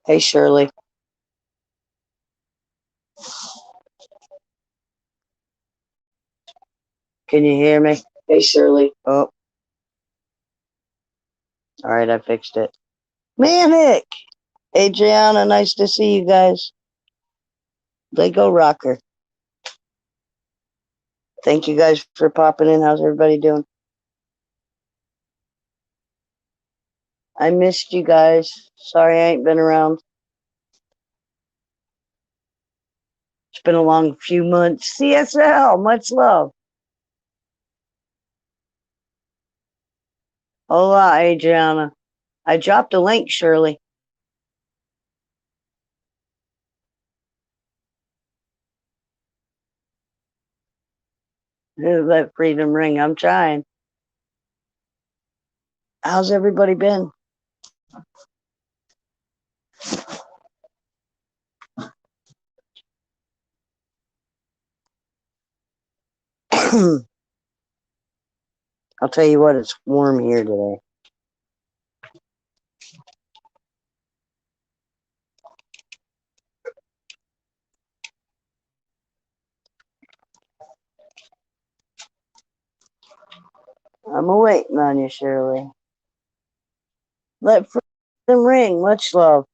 Hey, Shirley. Can you hear me? Hey, Shirley. Oh, all right. I fixed it. Manic. Adriana, nice to see you guys. Lego Rocker. Thank you guys for popping in. How's everybody doing? I missed you guys. Sorry I ain't been around. It's been a long few months. CSL, much love. Hola, Adriana. I dropped a link, Shirley. Let freedom ring. I'm trying. How's everybody been? I'll tell you what, it's warm here today. I'm waiting on you, Shirley. Let freedom ring. Much love.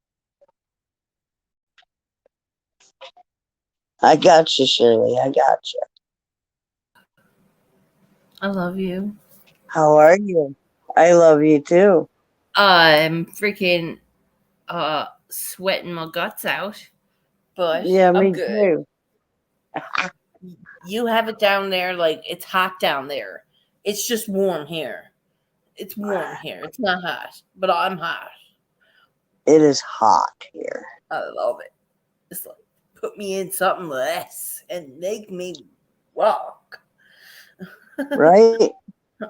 I got you, Shirley. I got you. I love you. How are you? I love you too. I'm freaking sweating my guts out, but Yeah, I'm me good. too. You have it down there like it's hot down there. It's just warm here. It's warm here. It's not hot, but I'm hot. It is hot here. I love it. It's like put me in something less and make me walk. Right?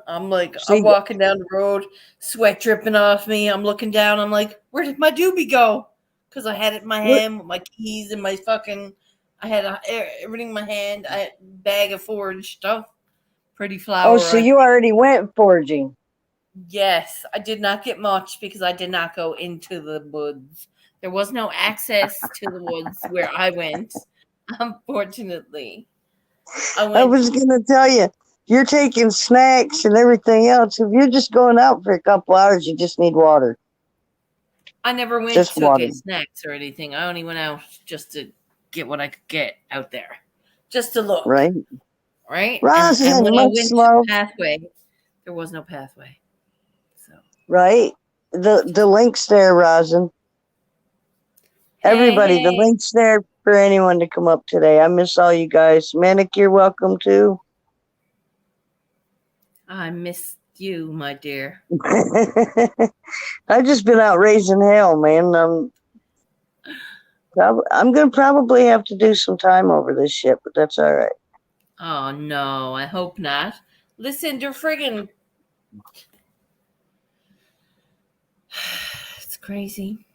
I'm like, I'm See, walking down the road, sweat dripping off me. I'm looking down. I'm like, where did my doobie go? Because I had it in my what? hand with my keys and my fucking, I had everything in my hand. I had a bag of forage stuff. Pretty Oh, flour. so you already went foraging. Yes, I did not get much because I did not go into the woods. There was no access to the woods where I went. Unfortunately, I I went. was going to tell you, you're taking snacks and everything else. If you're just going out for a couple hours, you just need water. I never went Just to water. get snacks or anything. I only went out just to get what I could get out there, just to look, Right? right? And Rosin, when I much went to the love. pathway, there was no pathway. So Right? The link's there, Rosin. hey, Everybody, the hey, link's there for anyone to come up today. I miss all you guys. Manic, you're welcome too. I missed you, my dear. I've just been out raising hell, man. I'm gonna probably have to do some time over this shit, but that's all right. Oh no, I hope not. Listen, you're friggin' it's crazy.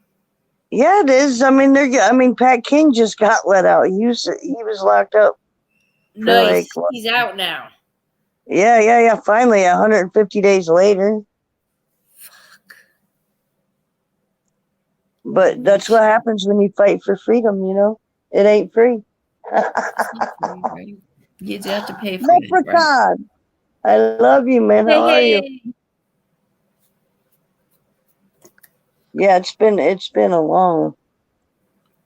Yeah, it is. I mean, Pat King just got let out. He was locked up for like, Nice. He's out now. yeah. Finally, 150 days later. Fuck. But that's what happens when you fight for freedom. It ain't free. It's not free, right? You do have to pay for it, right? Leprechaun, I love you, man. How Hey, are you? hey. Yeah, it's been a long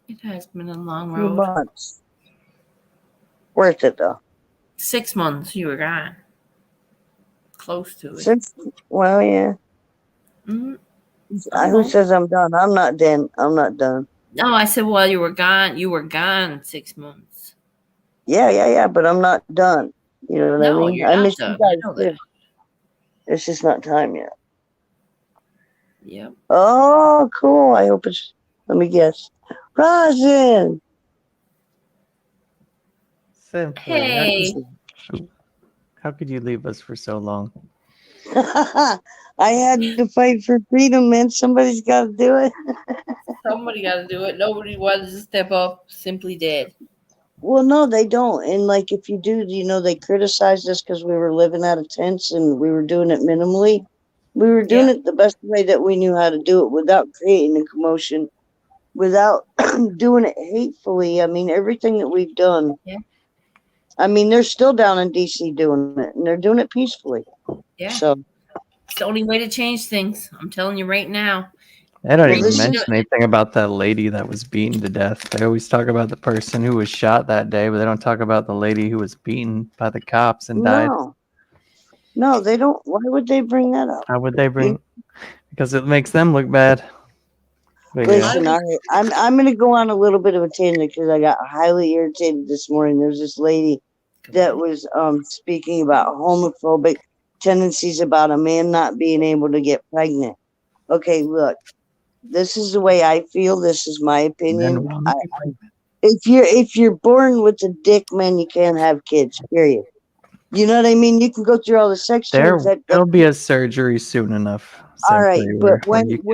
It has been a long few road. months. Worth it though. 6 months you were gone. Close to it. Since well, yeah. Mm, Who almost. says I'm done? I'm not done. I'm not done. No, I said while you were gone 6 months. Yeah. But I'm not done. You know what I No, mean? you're I not miss you done. I guys know that. too. It's just not time yet. Yep. Oh, cool. I hope it's. Let me guess. Rosin. Simply, Hey, how could you leave us for so long? I had to fight for freedom, man. Somebody's got to do it. somebody got to do it. Nobody wanted to step up. Simply did. Well, no, they don't. And like, if you do, they criticized us because we were living out of tents and we were doing it minimally. We were doing Yeah. it the best way that we knew how to do it without creating a commotion. without doing it hatefully. I mean, everything that we've done. Yeah. I mean, they're still down in DC doing it, and they're doing it peacefully. Yeah. So It's the only way to change things. I'm telling you right now. They don't Well, even this is- mention anything about that lady that was beaten to death. They always talk about the person who was shot that day, but they don't talk about the lady who was beaten by the cops and died. No, they don't. Why would they bring that up? How would they bring? Because it makes them look bad. But yeah, Listen, I'm going to go on a little bit of a tangent because I got highly irritated this morning. There's this lady that was speaking about homophobic tendencies about a man not being able to get pregnant. Okay, look, this is the way I feel. This is my men opinion. want to be pregnant. If you're born with a dick, man, you can't have kids. Period. You know what I mean? You can go through all the sex changes. There'll be a surgery soon enough. All right, Simply, but where when you can.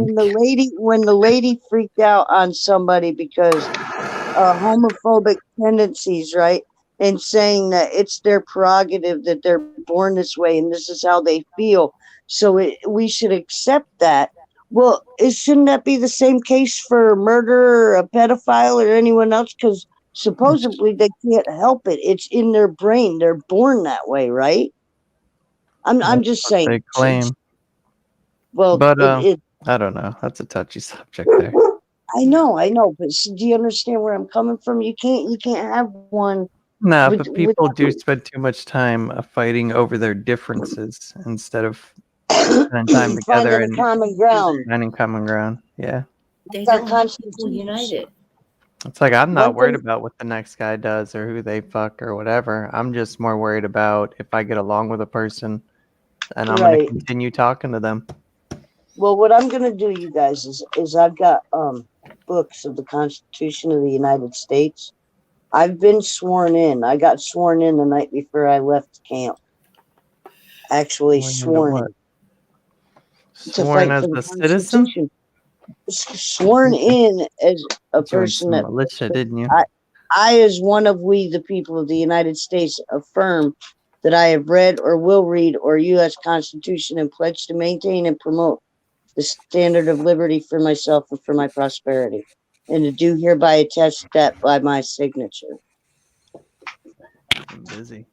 when the lady freaked out on somebody because homophobic tendencies, right? And saying that it's their prerogative that they're born this way and this is how they feel. So we should accept that. Well, shouldn't that be the same case for a murderer, a pedophile, or anyone else? Because supposedly they can't help it. It's in their brain. They're born that way, right? I'm just saying. They claim, Well, but I don't know. That's a touchy subject there. I know, but do you understand where I'm coming from? You can't have one. No, with- but people with- do spend too much time fighting over their differences instead of spending time together finding a and common ground. finding common ground. Yeah, They Our don't have people Constitution. united. it's like I'm not One worried thing- about what the next guy does or who they fuck or whatever. I'm just more worried about if I get along with a person and I'm going to Right. continue talking to them. Well, what I'm gonna do, you guys, is I've got books of the Constitution of the United States. I've been sworn in. I got sworn in the night before I left camp. Actually, Sworn into sworn what? in to Sworn fight as for the a citizen? Constitution. Sworn in as a Joined person some that militia, didn't you? I, as one of we, the people of the United States, affirm that I have read or will read our U.S. Constitution and pledge to maintain and promote the standard of liberty for myself and for my prosperity, and to do hereby attest that by my signature. I'm busy.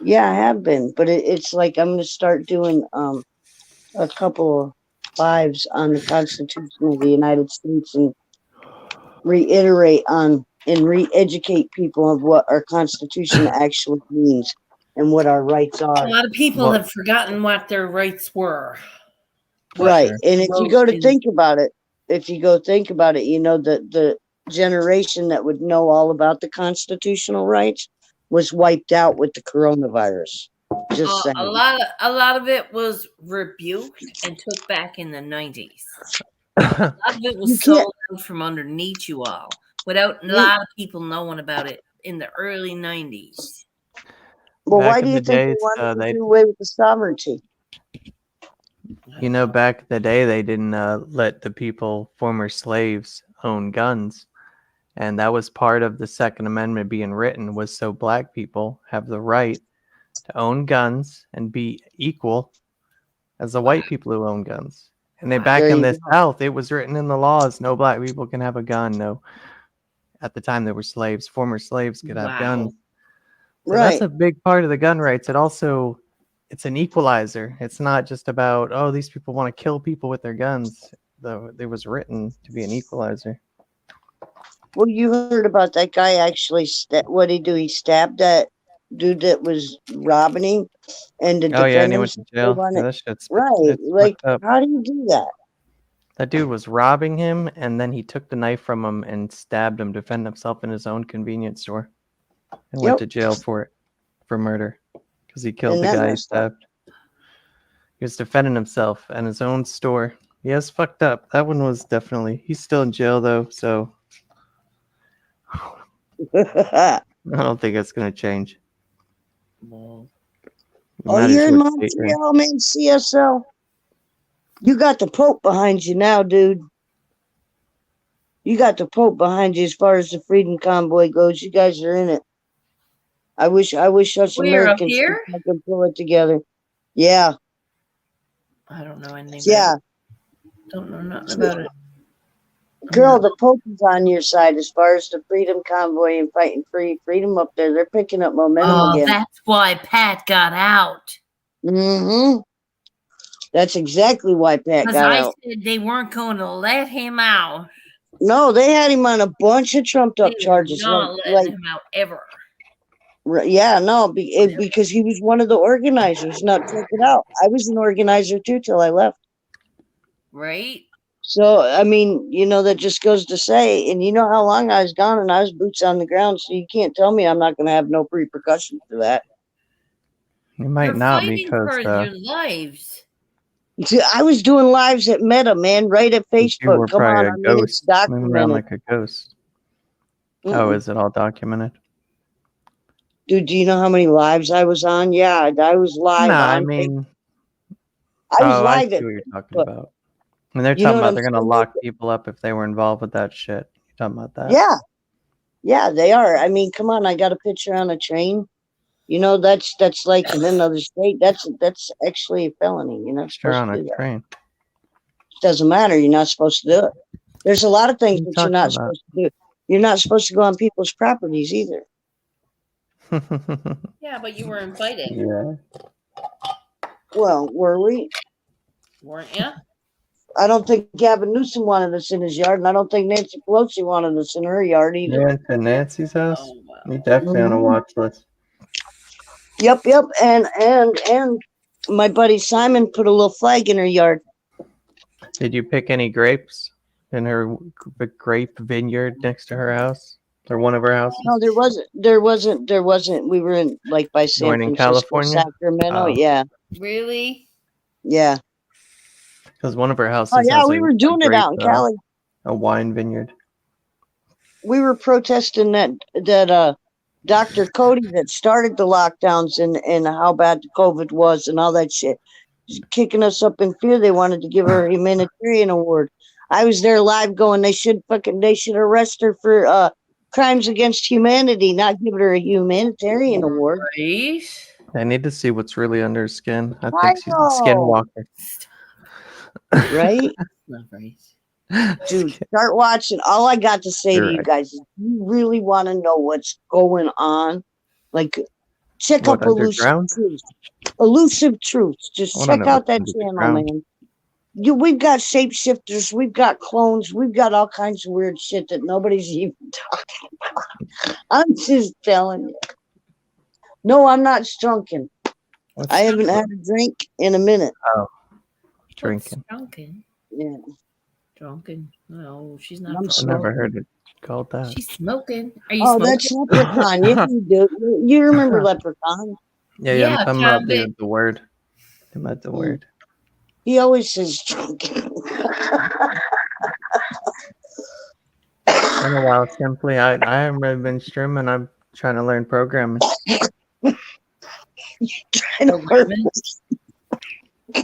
Yeah, I have been, but it's like I'm going to start doing a couple of lives on the Constitution of the United States and reiterate on and re-educate people of what our Constitution actually means and what our rights A are. lot of people Well- have forgotten what their rights were. Right. Sure. And if you Wrote go to in- think about it, you know that the generation that would know all about the constitutional rights was wiped out with the coronavirus. Just saying. A lot of it was rebuked and took back in the 90s. A lot of it You was can't- sold out from underneath you all without a You- lot of people knowing about it in the early 90s. Well, Back why in do you the think they days, wanted to they- do away with the sovereignty? You know, back in the day, they didn't let the people, former slaves, own guns. And that was part of the Second Amendment being written, was so black people have the right to own guns and be equal as the white people who own guns. And then back There in you the South, it was written in the laws, no black people can have a gun. No, at the time there were slaves, former slaves could have Wow. guns. So Right. that's a big part of the gun rights. It's an equalizer. It's not just about, oh, these people want to kill people with their guns. Though it was written to be an equalizer. Well, you heard about that guy actually. What he do? He stabbed that dude that was robbing him, and to Oh yeah, and defend he went to himself jail. on Yeah, it. that shit's Right. it's Like, fucked up. how do you do that? That dude was robbing him, and then he took the knife from him and stabbed him to defend himself in his own convenience store, and went Yep. to jail for it, for murder, because he killed And the that guy he messed up. stabbed. He was defending himself in his own store. Yeah, it's fucked up. That one was definitely. He's still in jail though, so I don't think it's gonna change. Oh, Might you're as in well stay here. Montreal, man. CSL. You got the Pope behind you now, dude. You got the Pope behind you as far as the Freedom Convoy goes. You guys are in it. I wish us Where, up Americans here? could pull it together. Yeah, I don't know anything yeah. about it. Don't know nothing about it. Girl, the Pope is on your side as far as the Freedom Convoy and fighting freedom up there. They're picking up momentum Oh, again. that's why Pat got out. Mm-hmm. That's exactly why Pat Because got I out. said they weren't going to let him out. No, they had him on a bunch of trumped up They were charges. not letting him out ever. Yeah, no, because he was one of the organizers. Now, check it out. I was an organizer too till I left. Right? So, I mean, that just goes to say, and you know how long I was gone and I was boots on the ground. So you can't tell me I'm not going to have no repercussions for that. You might You're not fighting because for your lives. See, I was doing lives at Meta, man, right at you Facebook. were Come probably on, a I mean, it's ghost moving around documented. like a ghost. Oh, Mm-mm. is it all documented? Dude, do you know how many lives I was on? Yeah, I was live No, on I Facebook. mean, I was I live see at what you're talking Facebook. about. And they're You know talking what about I'm they're gonna saying? lock people up if they were involved with that shit. You're talking about that? Yeah, they are. I mean, come on, I got a picture on a train. That's like in another state. That's actually a felony. You're not Sure, supposed on to a do that. train. Doesn't matter. You're not supposed to do it. There's a lot of things What that are you're you not talking supposed to do. You're not supposed to go on people's properties either. about? Yeah, but you were inviting, Yeah. Well, were we? weren't you? I don't think Gavin Newsom wanted us in his yard, and I don't think Nancy Pelosi wanted us in her yard either. Yeah, to Nancy's house. Oh, wow. You're definitely on a watch list. Yep, and my buddy Simon put a little flag in her yard. Did you pick any grapes in her grape vineyard next to her house or one of her houses? No, there wasn't. We were in like by San Weren't in Francisco, California? Sacramento. Oh. Yeah, Really? yeah. Because one of her houses Oh yeah, has we were a doing it grape, out in Cali. a wine vineyard. We were protesting that Dr. Cody that started the lockdowns and how bad the COVID was and all that shit, kicking us up in fear. They wanted to give her a humanitarian award. I was there live going, they should arrest her for crimes against humanity, not give her a humanitarian award. Right? I need to see what's really under her skin. I I think she's a know. skinwalker. Right? Not right. Dude, start watching. All I got to say You're to you right. guys is, you really want to know what's going on? Like, check What, up Elusive underground? Truths. Elusive Truths. Just I wanna check know out what's that under the channel, ground. man. We've got shapeshifters, we've got clones, we've got all kinds of weird shit that nobody's even talking about. I'm just telling you. No, I'm not drunken. What's I haven't had a drink in a minute. drinking? What's drunken? Yeah, Drunken? No, she's not I'm drunk. I never smoking. heard it called that. She's smoking. Are you Oh, smoking? that's Leprechaun. Yeah, you do. You remember Leprechaun? Yeah, I'm Yeah, talking about Cabot. the word. I'm about the word. He always says drunken. It's been a while, simply. I haven't really been streaming. I'm trying to learn programming. Trying to work.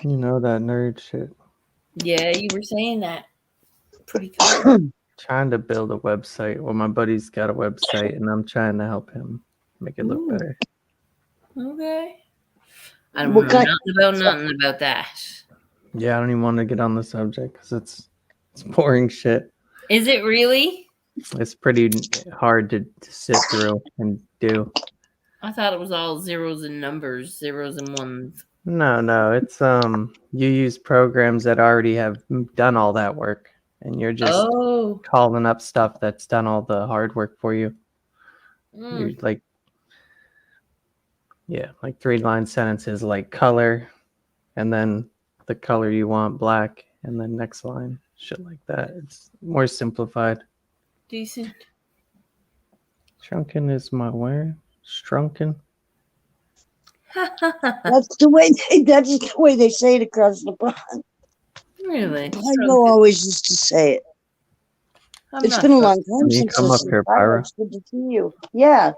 You know that nerd shit. Yeah, you were saying that. Pretty cool. Trying to build a website. Well, my buddy's got a website, and I'm trying to help him make it look Ooh. better. Okay. I don't What know kind- nothing about that. Yeah, I don't even want to get on the subject because it's boring shit. Is it really? It's pretty hard to sit through and do. I thought it was all zeros and numbers, zeros and ones. No, it's you use programs that already have done all that work, and you're just Oh. calling up stuff that's done all the hard work for you. You're like, yeah, like 3-line sentences, like color, and then the color you want, black, and then next line, shit like that. It's more simplified. Decent. Shrunken is my word. Shrunken. That's the way they say it across the pond. Really? I know always used to say it. It's been a long time Can you since come this up here, was fired. Pyra? It's good to see you. Yeah,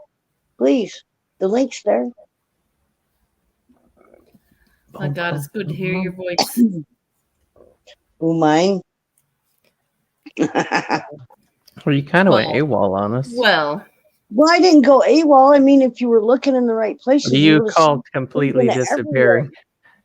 please. The link's there. My God, it's good to hear your voice. Who mine? Well, you kind of went AWOL on us. Well, Well, I didn't go AWOL. I mean, if you were looking in the right places, You would've called seen completely it disappearing.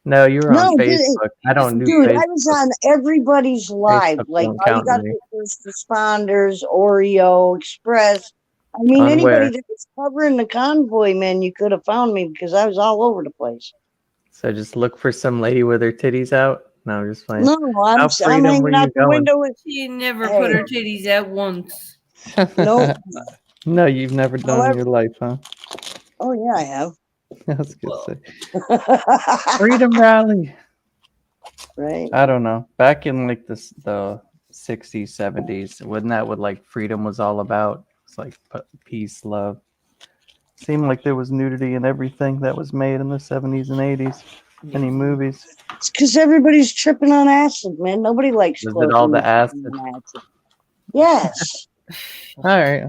No, you were No, on dude, Facebook. I don't do dude, I Facebook. was on everybody's live. Facebook Like, don't all you count to got me. the first responders, Oreo, Express. I mean, On anybody where? that was covering the convoy, man, you could have found me because I was all over the place. So just look for some lady with her titties out. No, I'm just playing. No, How I'm freedom were hanging out you the going? window with. She never Hey, put her titties out once. no. No, you've never done in However, your life, huh? oh yeah, I have. I was gonna Well, say freedom rally. Right. I don't know. Back in like the 60s, 70s, wasn't that what like freedom was all about? It's like peace, love. Seemed like there was nudity in everything that was made in the 70s and 80s. Any movies? It's because everybody's tripping on acid, man. Nobody likes Was it clothes all when the they're acid? tripping on acid. Yes. All right,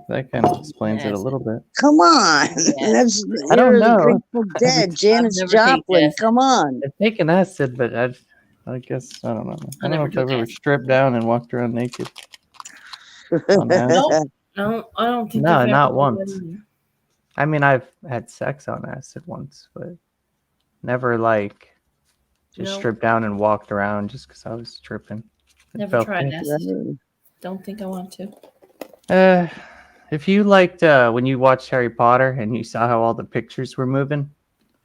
that kind of explains it a Acid. little bit. Come on. Yeah. That's the I don't era of the know. Grateful Dead. Janis never taken Joplin. acid. Come on. I've taken acid, but I guess I don't know. I don't know never if I've took ever acid. stripped down and walked around naked on acid. Nope. No, I don't think No, I've not ever once. done that. I mean, I've had sex on acid once, but never like just No. stripped down and walked around just because I was tripping. It Never felt tried good. acid. Don't think I want to. If you liked when you watched Harry Potter and you saw how all the pictures were moving,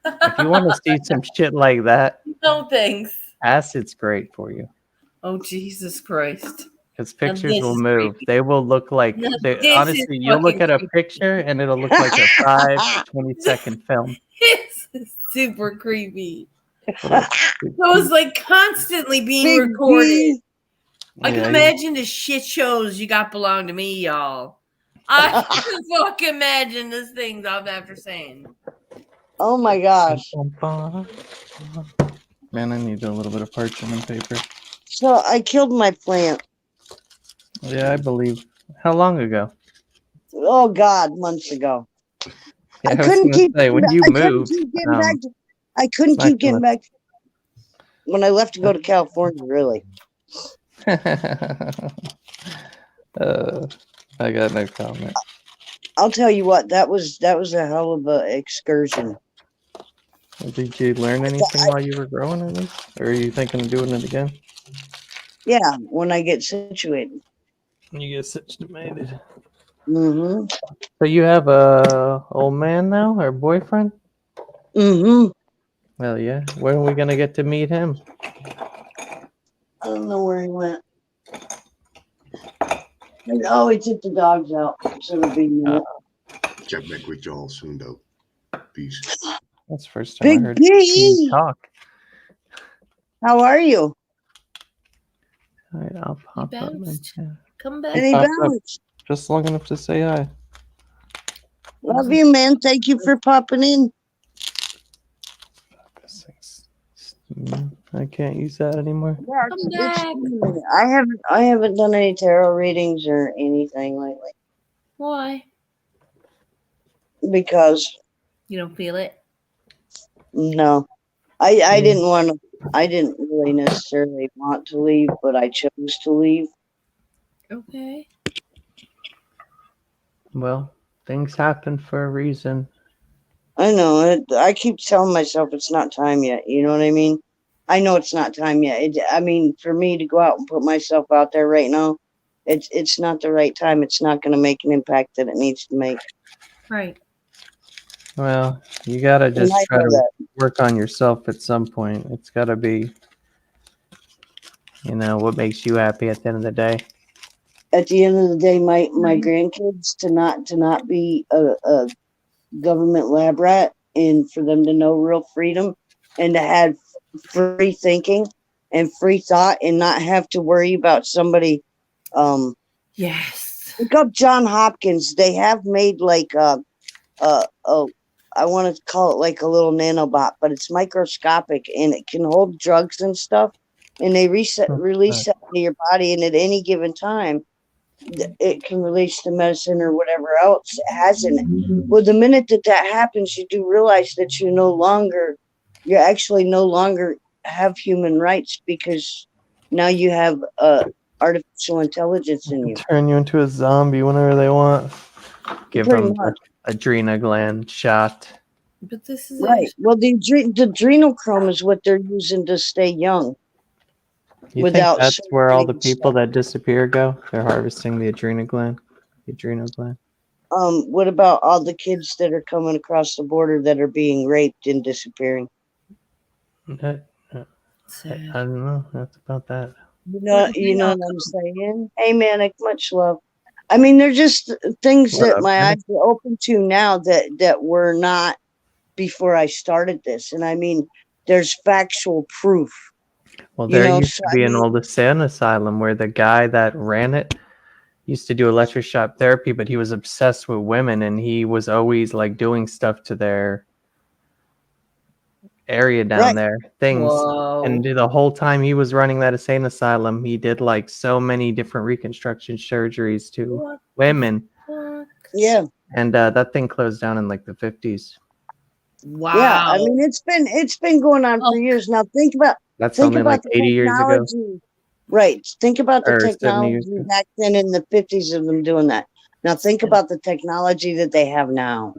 if you want to see some shit like that, No thanks. acid's great for you. Oh Jesus Christ. Because Now pictures this will is move. creepy. They will look like Now they this honestly is you'll look fucking at a creepy. picture and it'll look like a 5 to 20-second film. This is super creepy. Little- So it's like constantly being Big recorded. B. I can Yeah, imagine the shit shows you got belong to me, y'all. I can fucking imagine the things I'm after saying. Oh my gosh. Man, I need a little bit of parchment paper. So I killed my plant. Yeah, I believe. How long ago? Oh God, months ago. Yeah, I was couldn't gonna keep. say, when you I couldn't moved, keep getting back. I couldn't it's not keep getting back when I left to go to California. Really. I got no comment. I'll tell you what. That was a hell of a excursion. Did you learn anything while you were growing at least? Or are you thinking of doing it again? Yeah, when I get situated. When you get situated. Mm-hmm. So you have a old man now or boyfriend? Mm-hmm. Well, yeah. When are we gonna get to meet him? I don't know where he went. Oh, he took the dogs out. So it'll be a minute. Check back with y'all soon, though. Peace. That's the first time I Big heard him B. talk. How are you? All right, I'll pop up. bounced. Yeah. Come back. And he Popped up. bounced. Just long enough to say hi. Love you, man. Thank you for popping in. I can't use that anymore. Yeah, Come back. I haven't done any tarot readings or anything lately Why? because You don't feel it? no, I didn't want to. I didn't really necessarily want to leave, but I chose to leave. Okay. Well, things happen for a reason. I know it. I keep telling myself it's not time yet. You know what I mean? I know it's not time yet. I mean, for me to go out and put myself out there right now, it's not the right time. It's not going to make an impact that it needs to make. Right. Well, you gotta just I try know to that. work on yourself at some point. It's gotta be, what makes you happy at the end of the day. At the end of the day, my Right. grandkids to not be a government lab rat, and for them to know real freedom and to have free thinking and free thought and not have to worry about somebody. Yes. Look up John Hopkins. They have made like I want to call it like a little nanobot, but it's microscopic and it can hold drugs and stuff, and they release that into your body, and at any given time it can release the medicine or whatever else it has in it. Well, the minute that happens, you do realize that you actually no longer have human rights because now you have artificial intelligence in you. Turn you into a zombie whenever they want. Give Pretty them much. the adrenal gland shot. But this is Right. it. Well, the adrenochrome is what they're using to stay young You think without that's where all surgery the and people stuff. that disappear go? They're harvesting the adrenal gland. The adrenal gland. What about all the kids that are coming across the border that are being raped and disappearing? That- I Sad. don't know. That's about that. Where did You they know all what I'm go? saying? Hey, Manic, much love. I mean, they're just things What that up, my man? eyes are open to now that were not before I started this. And I mean, there's factual proof. Well, You there know, used so to I be an mean, old insane asylum where the guy that ran it used to do electroshock therapy, but he was obsessed with women and he was always like doing stuff to their area down right, there, things. And Whoa. the whole time he was running that insane asylum, he did like so many different reconstruction surgeries to What women. the fuck? yeah, And that thing closed down in like the 50s. yeah. I Wow. mean, it's been going on for Oh, years now. That's Think only like about the 80 years ago technology. Right. Think about the or 70 years technology ago. back then in the 50s of them doing that. Now think yeah, about the technology that they have now.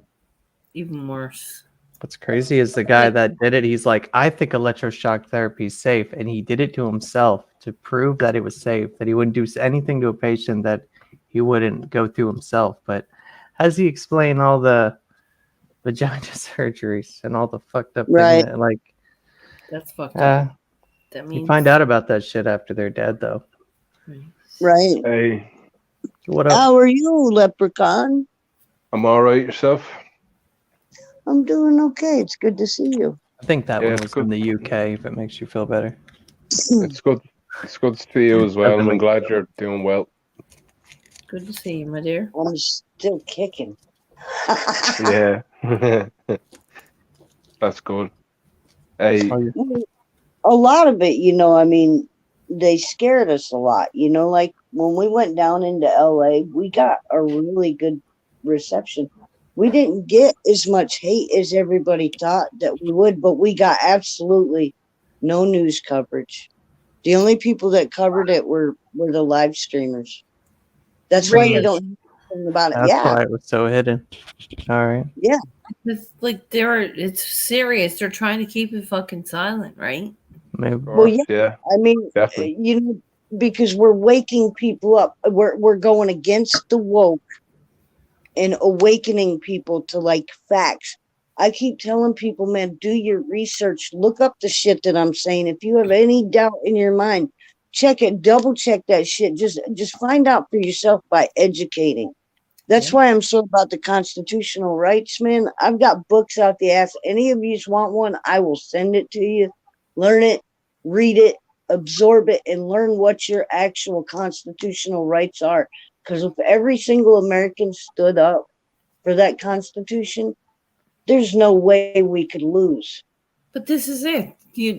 even worse. What's crazy is the guy Like, that did it, he's like, I think electroshock therapy is safe. And he did it to himself to prove that it was safe, that he wouldn't do anything to a patient that he wouldn't go through himself. But how does he explain all the vagina surgeries and all the fucked up thing Right. that, like, that's fucked up. That you means. find out about that shit after they're dead, though. Right. Hey, What up? How are you, leprechaun? I'm all right. Yourself? I'm doing okay. It's good to see you. I think that Yeah, one it's was good. in the UK, if it makes you feel better. It's good. It's good to see you as well, and Doesn't I'm make- glad you're doing well. Good to see you, my dear. I'm still kicking. Yeah, that's good. Hey, Oh, yeah. A lot of it, I mean, they scared us a lot. Like when we went down into LA, we got a really good reception. We didn't get as much hate as everybody thought that we would, but we got absolutely no news coverage. The only people that covered it were the live streamers. That's why you Really? don't hear anything about it. That's Yeah, why it was so hidden. All right. yeah. It's like it's serious. They're trying to keep it fucking silent, right? Maybe. of Well, course, yeah, I mean, definitely. because we're waking people up. We're going against the woke and awakening people to like facts. I keep telling people, man, do your research, look up the shit that I'm saying. If you have any doubt in your mind, check it, double check that shit. Just find out for yourself by educating. That's Yeah. why I'm so about the constitutional rights, man. I've got books out the ass. Any of you want one, I will send it to you. Learn it, read it, absorb it, and learn what your actual constitutional rights are. Because if every single American stood up for that Constitution, there's no way we could lose. But this is it. You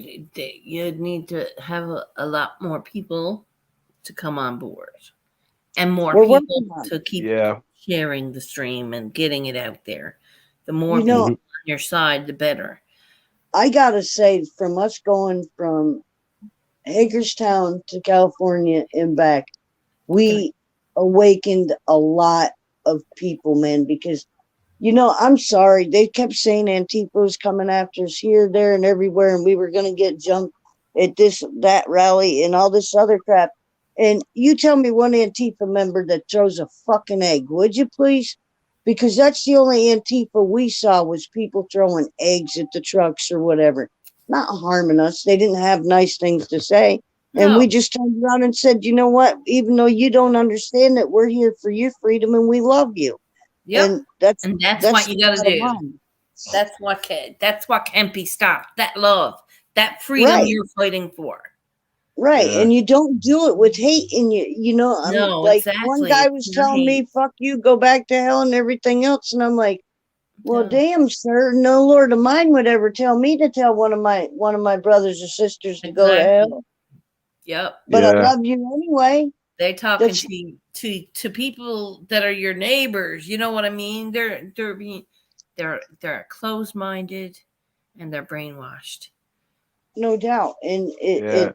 need to have a lot more people to come on board, and more We're people working on it. to keep Yeah. sharing the stream and getting it out there. The more You people know, on your side, the better. I got to say, from us going from Hagerstown to California and back, we awakened a lot of people, man, because I'm sorry. They kept saying Antifa was coming after us here, there, and everywhere, and we were going to get jumped at this, that rally, and all this other crap. And you tell me one Antifa member that throws a fucking egg, would you please? Because that's the only Antifa we saw was people throwing eggs at the trucks or whatever, not harming us. They didn't have nice things to say. And No. we just turned around and said, you know what? Even though you don't understand that we're here for your freedom and we love you. Yep. And that's And that's that's what you the got to bottom do. line. That's what can't be stopped. That love, that freedom Right. you're fighting for. Right. Yeah. And you don't do it with hate in you. I'm No, like, one exactly. guy It's was not telling me, hate. fuck you, go back to hell and everything else. And I'm like, well, No. damn, sir, no Lord of mine would ever tell me to tell one of my brothers or sisters to go to Exactly. hell. Yep. But I Yeah. love you anyway. They talking That's to people that are your neighbors. You know what I mean? They're closed minded and they're brainwashed. no doubt. And Yeah.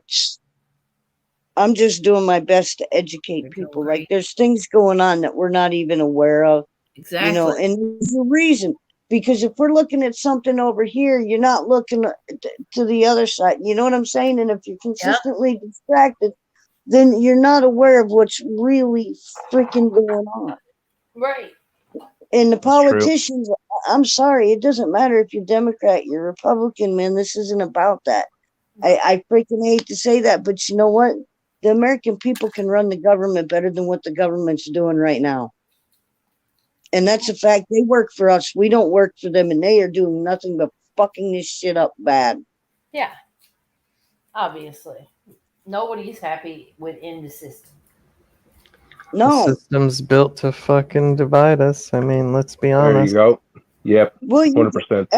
I'm just doing my best to educate They're doing people. Like great. there's things going on that we're not even aware of. Exactly. And there's a reason. Because if we're looking at something over here, you're not looking to the other side. You know what I'm saying? And if you're consistently distracted, then you're not aware of what's really freaking going on. Right. And the That's true. politicians, I'm sorry, it doesn't matter if you're Democrat, you're Republican, man. This isn't about that. I freaking hate to say that, but you know what? The American people can run the government better than what the government's doing right now. And that's a fact. They work for us. We don't work for them, and they are doing nothing but fucking this shit up bad. Yeah. Obviously. Nobody's happy within the system. No. The system's built to fucking divide us. I mean, let's be There you honest. go. Yep. Well, 100%.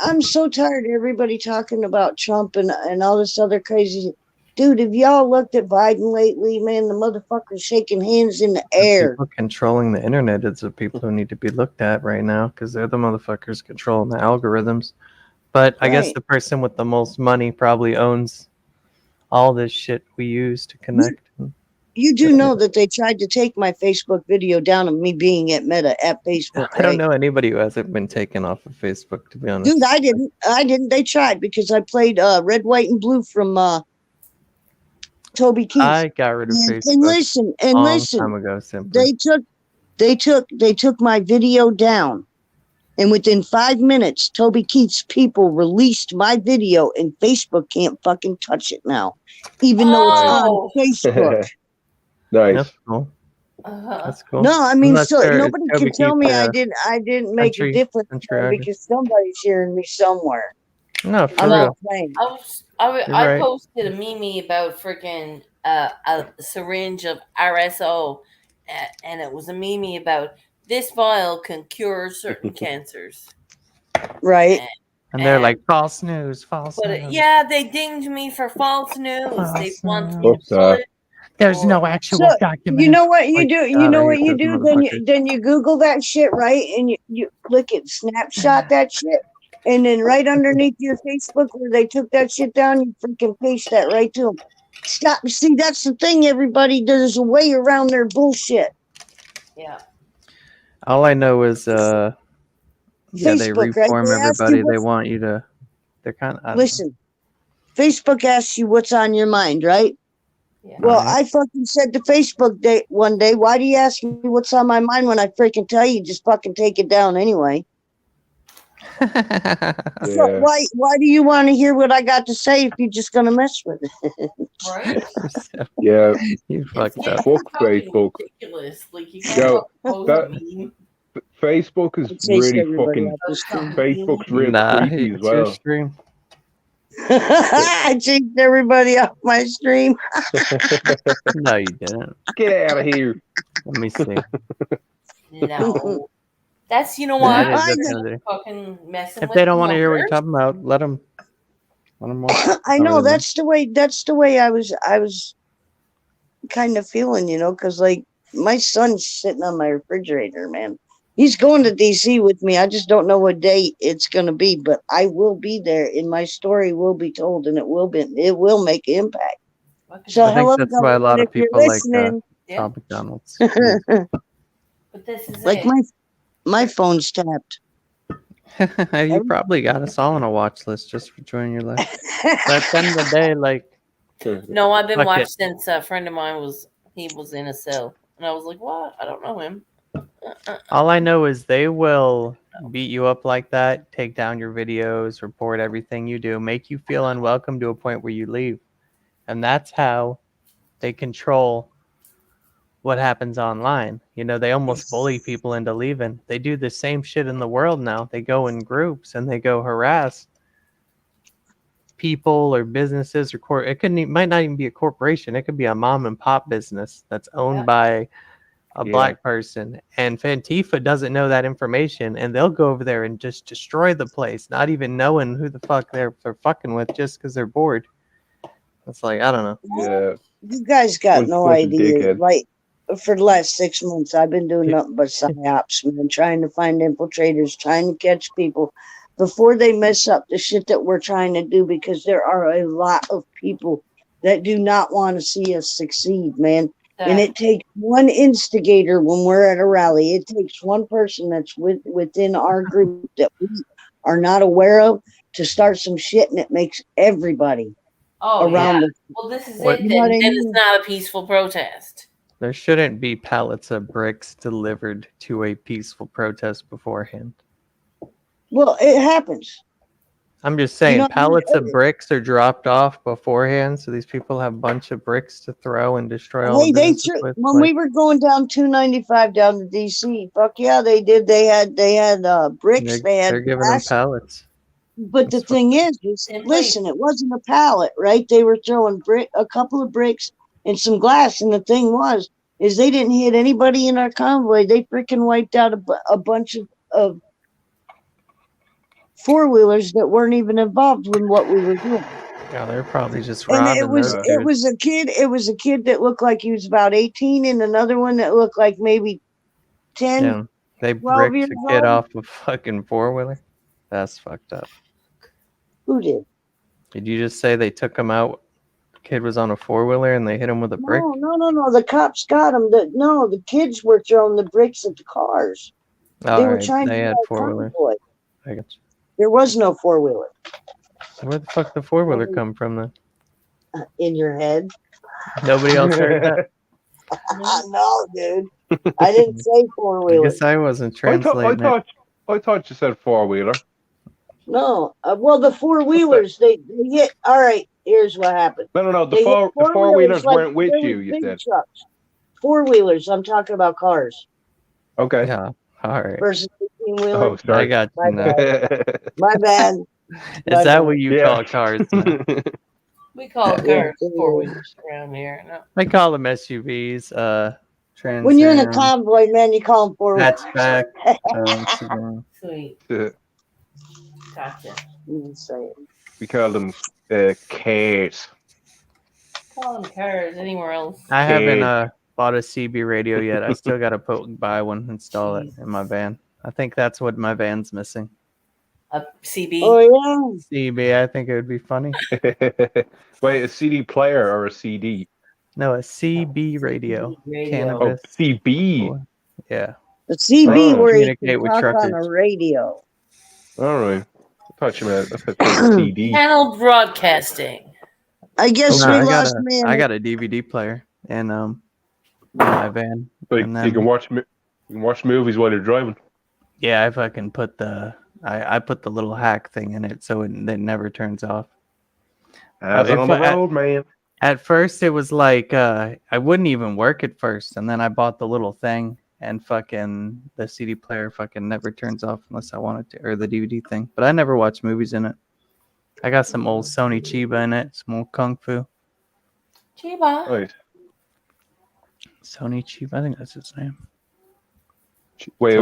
I'm so tired of everybody talking about Trump and all this other crazy. Dude, have y'all looked at Biden lately? Man, the motherfucker's shaking hands in the The air. people controlling the internet is the people who need to be looked at right now because they're the motherfuckers controlling the algorithms. But I guess Right. the person with the most money probably owns all this shit we use to connect. You do know that they tried to take my Facebook video down of me being at Meta at Facebook, I don't right? know anybody who hasn't been taken off of Facebook, to be honest. Dude, I didn't. They tried because I played Red, White, and Blue from Toby Keith. I got rid of And Facebook listen, a long time ago, simply. they took my video down. And within 5 minutes, Toby Keith's people released my video, and Facebook can't fucking touch it now, even though it's on Facebook. Nice. That's cool. Uh-huh. That's cool. No, I mean, I'm not so sure. nobody Toby can tell Keith, me I didn't make country- a difference country there artist. because somebody's hearing me somewhere. No, for I'm real. not playing. I You're right. posted a meme about freaking a syringe of RSO, and it was a meme about this vial can cure certain cancers. Right. And they're like, false news, false But news. yeah, they dinged me for false news. They False want me news. to put. There's no or- actual So, document. you know what you Like, do? God, You know I what hate you those do? motherfuckers. Then you Google that shit, right? And you click it, snapshot that shit, and then right underneath your Facebook where they took that shit down, you freaking paste that right to them. Stop. See, that's the thing. Everybody does a way around their bullshit. Yeah. All I know is, they Facebook, right? reform They ask you everybody. They what's- want you to. They're kind of. Listen, Facebook asks you what's on your mind, right? Yeah. Well, Right. I fucking said to Facebook one day, why do you ask me what's on my mind when I freaking tell you? Just fucking take it down anyway. So Yeah. why do you want to hear what I got to say if you're just gonna mess with it? Right? Yeah. You fucked It's up. Fuck fucking Facebook. ridiculous. Like you Yo, can't post that- a meme. Facebook is I'd chase really everybody fucking. off the stream. Facebook's really Nah, creepy as it's your well. stream. I chased everybody off my stream. No, you didn't. Get out of here. Let me see. No. That's That what is I what know. they're- fucking messing If with they don't want to hear what you're numbers. talking about, let them. Let them watch. I Oh, know really? that's the way I was kind of feeling, because like my son's sitting on my refrigerator, man. He's going to DC with me. I just don't know what day it's going to be, but I will be there, and my story will be told, and it will make impact. So I think hello, that's why a lot government, of if you're people like listening. Yeah. Tom McDonald's. But this is Like it. my phone's tapped. You probably got us all on a watch list just for joining your life. But at the end of the day, like, No, I've been Fuck watching it. since a friend of mine was in a cell, and I was like, "What? I don't know him." all I know is they will beat you up like that, take down your videos, report everything you do, make you feel unwelcome to a point where you leave. And that's how they control what happens online. They almost bully people into leaving. They do the same shit in the world now. They go in groups and they go harass people or businesses or it might not even be a corporation. It could be a mom and pop business that's owned Yeah. by a Yeah. black person, and Fantifa doesn't know that information, and they'll go over there and just destroy the place, not even knowing who the fuck they're fucking with, just because they're bored. It's like, I don't know. Yeah. You guys got no Bunch of idea. dickheads. Like for the last 6 months, I've been doing nothing but psyops, man, trying to find infiltrators, trying to catch people before they mess up the shit that we're trying to do, because there are a lot of people that do not want to see us succeed, man. And it takes one instigator when we're at a rally. It takes one person that's within our group that we are not aware of to start some shit, and it makes everybody around us. Well, this is What- it. You know what I Then it's mean? not a peaceful protest. There shouldn't be pallets of bricks delivered to a peaceful protest beforehand. Well, it happens. I'm just saying, know, pallets of bricks are dropped off beforehand, so these people have a bunch of bricks to throw and destroy all Hey, the they businesses with. when we were going down 295 down to DC, fuck yeah, they did. They had bricks. They had they're giving them glass. pallets. But the That's thing is, listen, it wasn't a pallet, right? They were throwing a couple of bricks and some glass, and the thing is they didn't hit anybody in our convoy. They freaking wiped out a bunch of four-wheelers that weren't even involved with what we were doing. Yeah, they're probably just And robbing those it dudes. was a kid that looked like he was about 18, and another one that looked like maybe 10. Yeah, they 12 bricked years a kid old? off a fucking four-wheeler. That's fucked up. Who did? Did you just say they took him out? The kid was on a four-wheeler and they hit him with a brick? No. The cops got him. The kids were throwing the bricks at the cars. They were trying they to had get a four-wheelers. convoy. I got you. There was no four-wheeler Where the fuck the four-wheeler come from then? in your head. Nobody else heard that? No, dude. I didn't say I four-wheeler. guess I wasn't I translating it. thought you said four-wheeler. No. Well, the four-wheelers, they hit. All right, here's what happened. No. They hit The four-wheelers like weren't with they you. were You big said. trucks. Four-wheelers. I'm talking about cars Okay. Yeah, all right. versus Oh, 18-wheelers. I sorry. got My you now. bad. My bad. Is that what you Yeah. call cars now? We call it Yeah. cars four-wheelers around here. No. I call them SUVs. Trans When you're in a Am, convoy, man, you call them four-wheelers. hatchback. Sedan. Sweet. Gotcha. We call them cars. Call them cars anywhere else. I haven't Kid. bought a CB radio yet. I still got to buy one, install it in my van. I think that's what my van's missing. A CB. Oh yeah. CB, I think it would be funny. Wait, a CD player or a CD? No, a CB radio. Radio. Oh, Cannabis. CB. Yeah. The CB Oh. where you Communicate can with talk on a truckers. radio. All right. I thought you meant CD. Channel broadcasting. I guess No, we lost man. I got a DVD player in my van. So And you then- can watch movies while you're driving. Yeah, I fucking put I put the little hack thing in it so it never turns off. As if on the I- road, man. At first, it was like I wouldn't even work at first, and then I bought the little thing, and fucking the CD player fucking never turns off unless I want it to, or the DVD thing. But I never watch movies in it. I got some old Sony Chiba in it, some old Kung Fu. Chiba. Right. Sony Chiba, I think that's his name. Wait.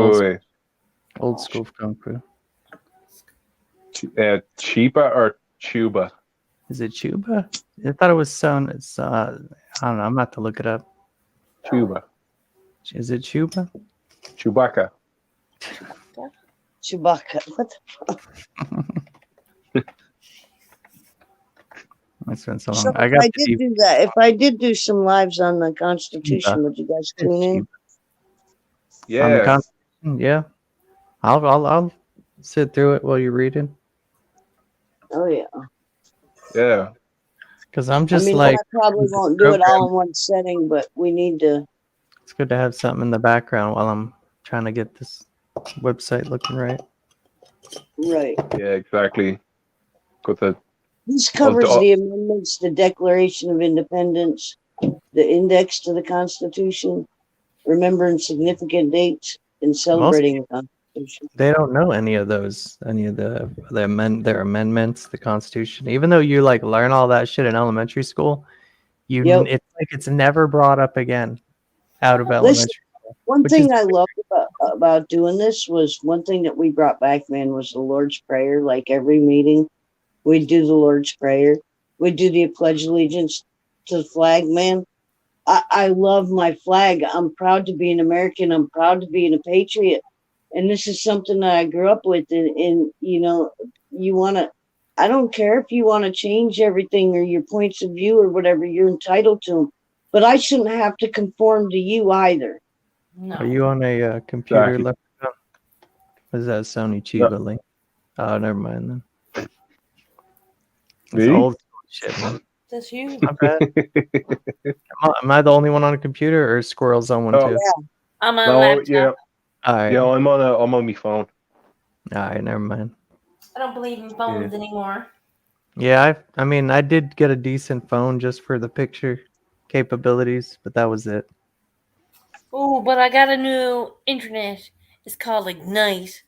Old school Kung Fu. Chiba or Chuba? Is it Chuba? I thought it was Sony. I don't know. I'm about to look it up. Chuba. Is it Chuba? Chewbacca. Chewbacca. What the It's been so So long. I if got I the did do that, if I did do some lives on the Constitution, would you guys tune in? On the Yeah. Constitution, yeah. I'll sit through it while you're reading. Oh yeah. Yeah. Because I'm I just mean, like, I probably won't do it all in one setting, but we need to. it's good to have something in the background while I'm trying to get this website looking right. Right. Yeah, exactly. Got the This covers Oh, the amendments, the Declaration of Independence, the index to the Constitution, remembering significant dates, and celebrating the Constitution. They don't know any of those, their amendments, the Constitution. Even though you like learn all that shit in elementary school, Yep. it's like it's never brought up again out of elementary. One Which thing is- I loved about doing this was one thing that we brought back, man, was the Lord's Prayer. Like every meeting, we'd do the Lord's Prayer. We'd do the Pledge of Allegiance to the flag, man. I love my flag. I'm proud to be an American. I'm proud to be a patriot. And this is something that I grew up with. And you know, you want to, I don't care if you want to change everything or your points of view or whatever, you're entitled to them. but I shouldn't have to conform to you either. No. Are you on a computer? Exactly. Laptop? Is that Sony Yeah. Chiba link? Oh, never mind then. It's Me? old shit, man. That's you. My bad. Am I the only one on a computer, or is Squirrel's on one Oh. too? I'm on No, laptop. yeah, All right. yeah. I'm on my phone. All right, never mind. I don't believe in phones anymore. Yeah, I mean, I did get a decent phone just for the picture capabilities, but that was it. Oh, but I got a new internet. It's called Ignite,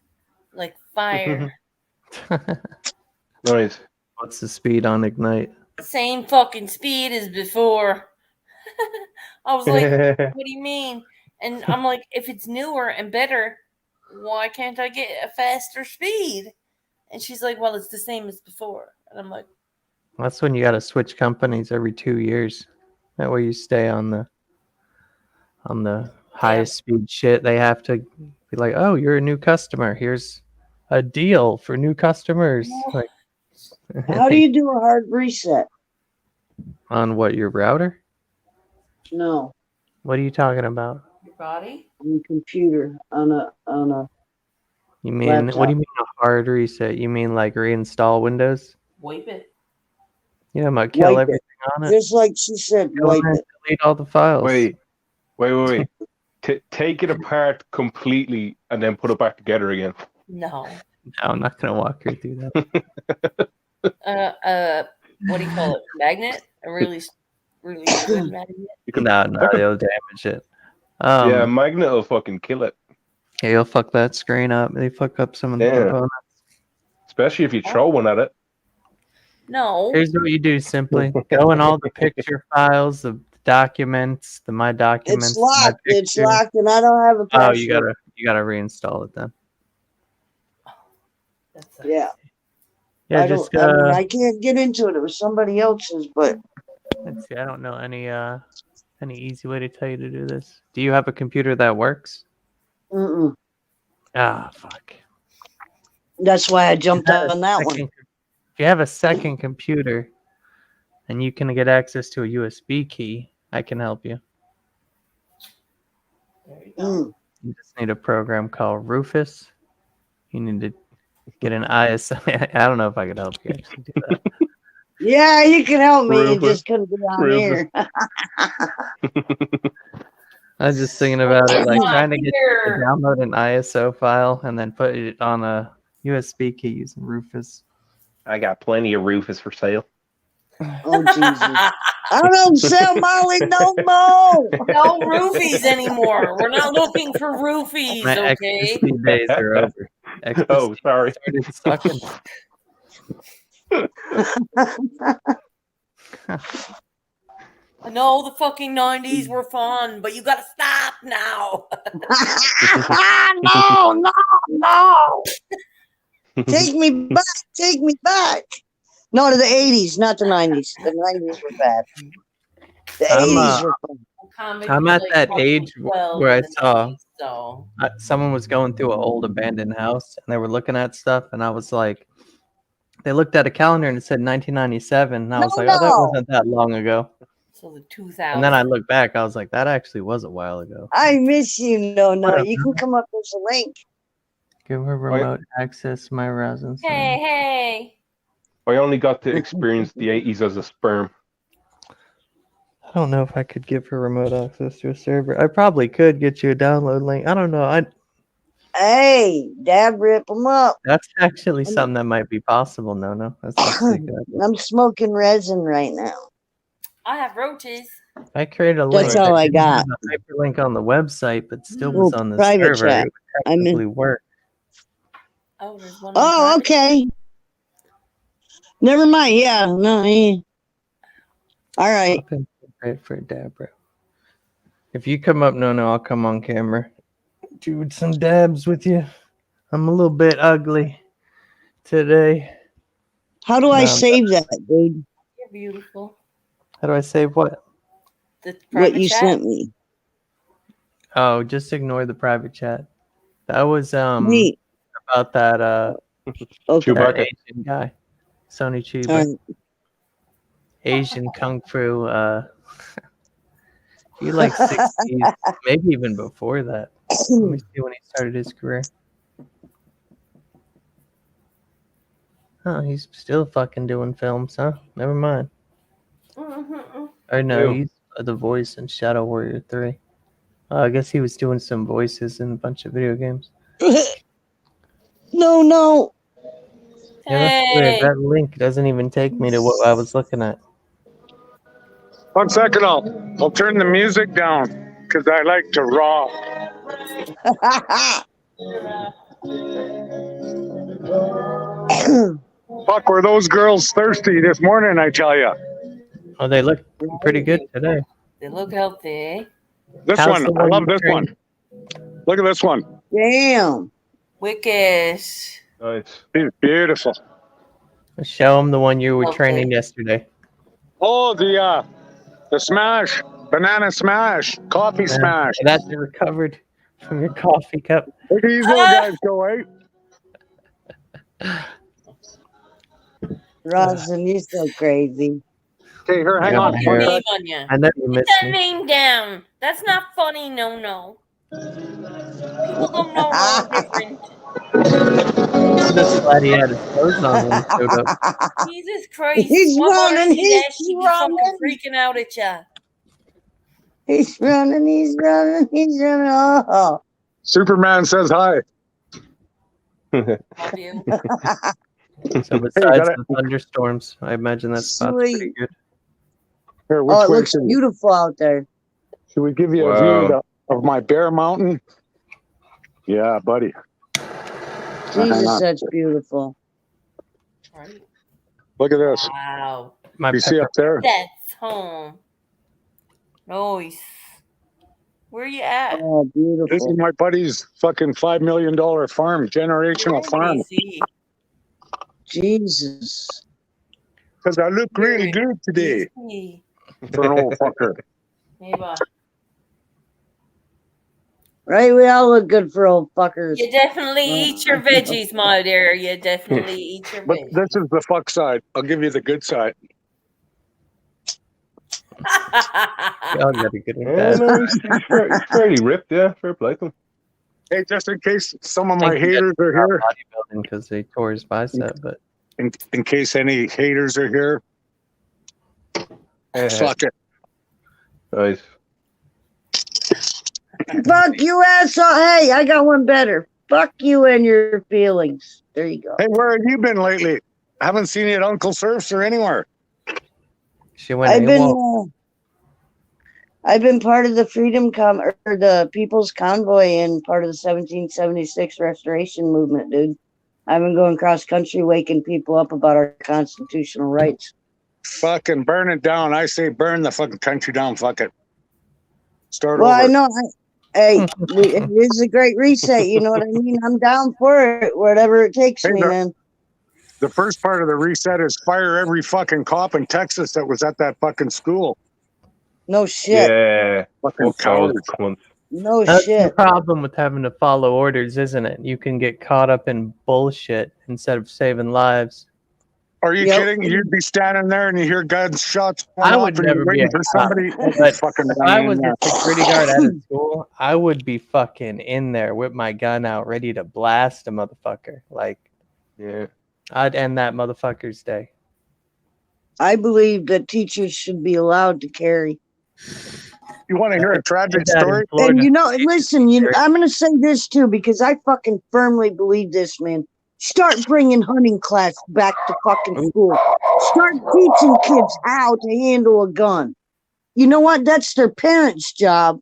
like fire. Nice. What's the speed on Ignite? Same fucking speed as before. I was like, what do you mean? And I'm like, if it's newer and better, why can't I get a faster speed? And she's like, well, it's the same as before. And I'm like, That's when you got to switch companies every 2 years. That way you stay on the highest speed shit. They have to be like, oh, you're a new customer. Here's a deal for new customers. Like, How do you do a hard reset? on what, your router? No, What are you talking about? your body? on a computer, on a You mean, what laptop. do you mean a hard reset? You mean like reinstall Windows? Wipe it. Yeah, I'm gonna kill Wipe it. everything on it. Just like she said, Go wipe in and it. delete all the files. Wait. Take it apart completely and then put it back together again. No. No, I'm not gonna walk her through that. What do you call it? Magnet? A really good magnet? You could, No, that could- it'll damage it. yeah, magnet will fucking kill it. Yeah, you'll fuck that screen up. They fuck up some of the Yeah. components. Especially if you throw one at it. No. Here's what you do simply. Go in all the picture files, the documents, the my documents. It's my locked. It's picture. locked, and I don't have a Oh, password. you gotta reinstall it then. That's Yeah, Yeah, I just don't. I mean, I can't get into it. It was somebody else's, but let's see. I don't know any easy way to tell you to do this. Do you have a computer that works? mm-mm. Ah, fuck. That's why I jumped If you have a on that one. second- If you have a second computer and you can get access to a USB key, I can help you. There you go. Mm. You just need a program called Rufus. You need to get an ISO. I don't know if I could help you actually do that. Yeah, you can help me. You Rufus. just couldn't get on Rufus. here. I was just thinking about it, like Come on trying to get you to here. download an ISO file and then put it on a USB key using Rufus. I got plenty of Rufus for sale. Oh Jesus! I don't sell Molly no more. No roofies anymore. We're not looking for roofies, My okay? ecstasy days are over. Oh, sorry. Started sucking. I know the fucking 90s were fun, but you gotta stop now. No, no, no! Take me back! Take me back! No, to the 80s, not the 90s. The 90s were bad. The I'm, 80s were fun. Comic I'm was at that fucking age 12 where I in the saw 90s, so someone was going through an old abandoned house and they were looking at stuff, and I was like, they looked at a calendar and it said 1997, and I was like, oh, that No. wasn't that long ago. the 2000s. And then I looked back, I was like, that actually was a while ago. I miss you. No, you can come up with a link. Give her remote access my Ryzen. Hey. I only got to experience the 80s as a sperm. I don't know if I could give her remote access to a server. I probably could get you a download link. I don't know. Hey, Dad, rip them up. That's actually something that might be possible. No, that's actually good. I'm smoking resin right now. I have roaches. I created a link. That's all I didn't got. have a hyperlink on the website, but still was on the private server. chat. It would technically work. Oh, there's one. Oh, okay. Never mind. Yeah, no. Yeah. All right. I'll pin right for Dabro. If you come up, no, I'll come on camera. Do some dabs with you. I'm a little bit ugly today. How do I No, save that, dude? You're beautiful. How do I save what? The What private you chat? sent me. Oh, just ignore the private chat. That was Neat. about that Okay. that Chewbacca. Asian guy, Sony Chiba, All right. Asian kung fu He like 60s, maybe even before that. Let me see when he started his career. Oh, he's still fucking doing films, huh? Never mind. Or no, Ew. he's the voice in Shadow Warrior 3. I guess he was doing some voices in a bunch of video games. No. Yeah, that's weird. Hey, That link doesn't even take me to what I was looking at. 1 second, I'll turn the music down because I like to raw. Fuck, were those girls thirsty this morning, I tell you. Oh, they look pretty good today. they look healthy. This How's one, the I one love you this trained? one. Look at this one. Damn. Wicked. Nice. He's beautiful. Show him the one you were Okay. training yesterday. Oh, the smash, banana smash, coffee smash. That's recovered from your coffee cup. Look at these little guys go, eh? Rosin, you're so crazy. Okay, here, hang Yeah, on. I'm One here. sec. Name on ya. I know you Put missed that me. name down. That's not funny. No. People don't know no different. I'm just glad he had his clothes on when he showed up. Jesus Christ! He's One more running, see that, he's she'd be fucking running. freaking out at ya. He's running. Oh. Superman says hi. Love you. So besides gotta- the thunderstorms, I imagine that spot's pretty Sweet. good. Here, which Oh, it way looks should we, beautiful out there. should we give you a Wow. view of my Bear Mountain? Yeah, buddy. hang Jesus, on. that's beautiful. Right. Look at this. Wow. My You see pepper- up there? That's home. Nice. Where you at? Oh, This is beautiful. my buddy's fucking $5 million farm, generational farm. Easy. Jesus. Because I look really good today Easy. for an old fucker. Neighbor. Right? We all look good for old fuckers. You definitely eat your veggies, my dear. You definitely eat your But veggies. this is the fuck side. I'll give you the good side. Y'all got a good one, Yeah, Dad. no, he's fairly ripped, yeah. Fair play to him. Hey, just in case some of my Thank you, haters are here, Bodybuilding because they tore his bicep, but in case any haters are here, fuck it. Nice. Fuck you, asshole. Hey, I got one better. Fuck you and your feelings. There you go. Hey, where have you been lately? I haven't seen you at Uncle Surf's or anywhere. she went AWOL. I've been part of the or the People's Convoy and part of the 1776 Restoration Movement, dude. I've been going cross country, waking people up about our constitutional rights. Fucking burn it down. I say burn the fucking country down. Fuck it. Start Well, over. I know. Hey, it is a great reset. You know what I mean? I'm down for it, whatever it takes Hey, me, man. The first part of the reset is fire every fucking cop in Texas that was at that fucking school. No shit. Yeah. Fucking Fuck all cowards. the cunts. No That's the shit. problem with having to follow orders, isn't it? You can get caught up in bullshit instead of saving lives. Are you Yep. kidding? You'd be standing there and you hear gunshots. I going would off and you're never be waiting a for cop, somebody. but fucking if I running was in a there. security guard at a school, I would be fucking in there with my gun out, ready to blast a motherfucker. Like, Yeah. I'd end that motherfucker's day. I believe that teachers should be allowed to carry. You want to hear a tragic Did that in story? Florida. And listen, I'm going to say this too, because I fucking firmly believe this, man. Start bringing hunting class back to fucking school. Start teaching kids how to handle a gun. You know what? That's their parents' job.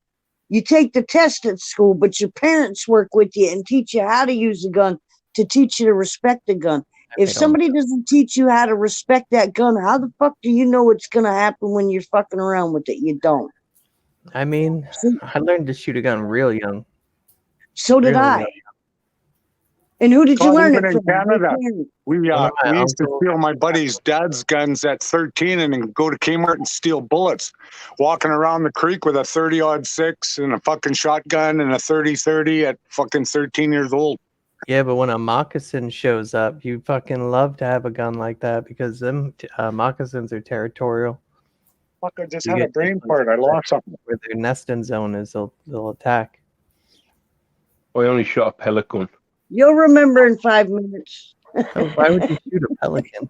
You take the test at school, but your parents work with you and teach you how to use a gun to teach you to respect the gun. If somebody doesn't teach you how to respect that gun, how the fuck do you know what's going to happen when you're fucking around with it? You don't. I mean, I learned to shoot a gun real young. So did Really I. young. And who did you God, learn even it in from? Your Canada. parents. We One of my used to uncles- steal my buddy's dad's guns at 13 and then go to Kmart and steal bullets. Walking around the creek with a 30-06 and a fucking shotgun and a 30-30 at fucking 13 years old. Yeah, but when a moccasin shows up, you fucking love to have a gun like that because them moccasins are territorial. Fuck, I just You had a get brain these fart. I ones lost something. where their nesting zone is, they'll attack. I only shot a pellet gun. You'll remember in 5 minutes. Oh, why would you shoot a pelican?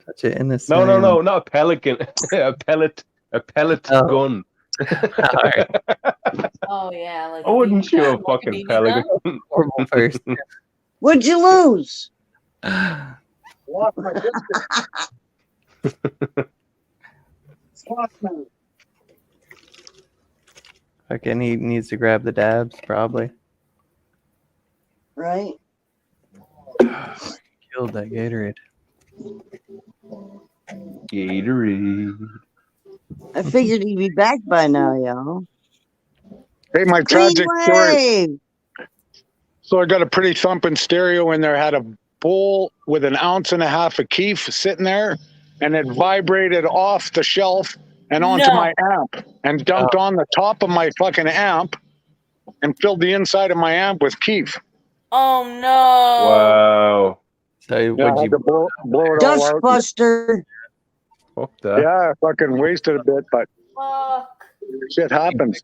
Such an innocent. No, not a pelican. a pellet Oh. gun. All right, Oh yeah, like I wouldn't shoot a like fucking BB pelican. gun? horrible first. What'd you lose? Lost my biscuit. Lost my- Fucking, he needs to grab the dabs, probably. Right? Killed that Gatorade. Gatorade. I figured he'd be back by now, y'all. Hey, my tragic story. Wave! So I got a pretty thumping stereo in there. Had a bowl with 1.5 ounces of keef sitting there, and it vibrated off the shelf and onto No. my amp, and dumped on the top of my fucking amp, and filled the inside of my amp with keef. Oh no. Wow. So Yeah, I would had you? to blow it all out. Dustbuster! Fuck that. Yeah, I fucking wasted a bit, but Fuck. shit happens.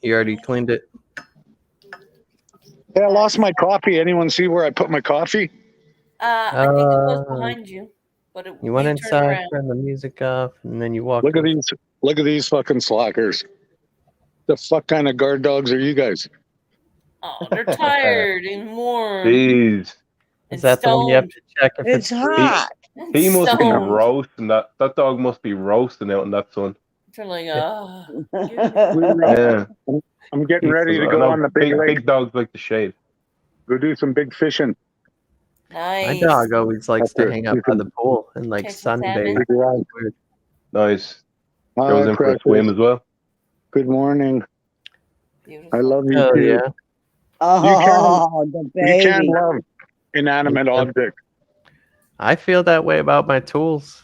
You already cleaned it. Hey, I lost my coffee. Anyone see where I put my coffee? I think it was behind you, but it, You went turned inside, around. turned the music off, and then you walked. Look at away. these. Look at these fucking slackers. The fuck kind of guard dogs are you guys? Oh, they're tired and warm. Jeez. Is and that the one you have stoned. to check if It's hot. And He must be stoned. roasting that. That dog must be roasting out in that sun. They're like, Yeah. I'm getting ready to I go know on the big lake. big dogs like the shade. Go do some big fishing. My nice. dog always likes to Okay, hang out you by can- the pool and like Catch some sunbathe. salmon. Right. Weird. Nice. Hi, Goes in for a precious. swim as well. Good morning. Beautiful. I love you Oh too. yeah. Oh, the You can't baby. love inanimate objects. I feel that way about my tools,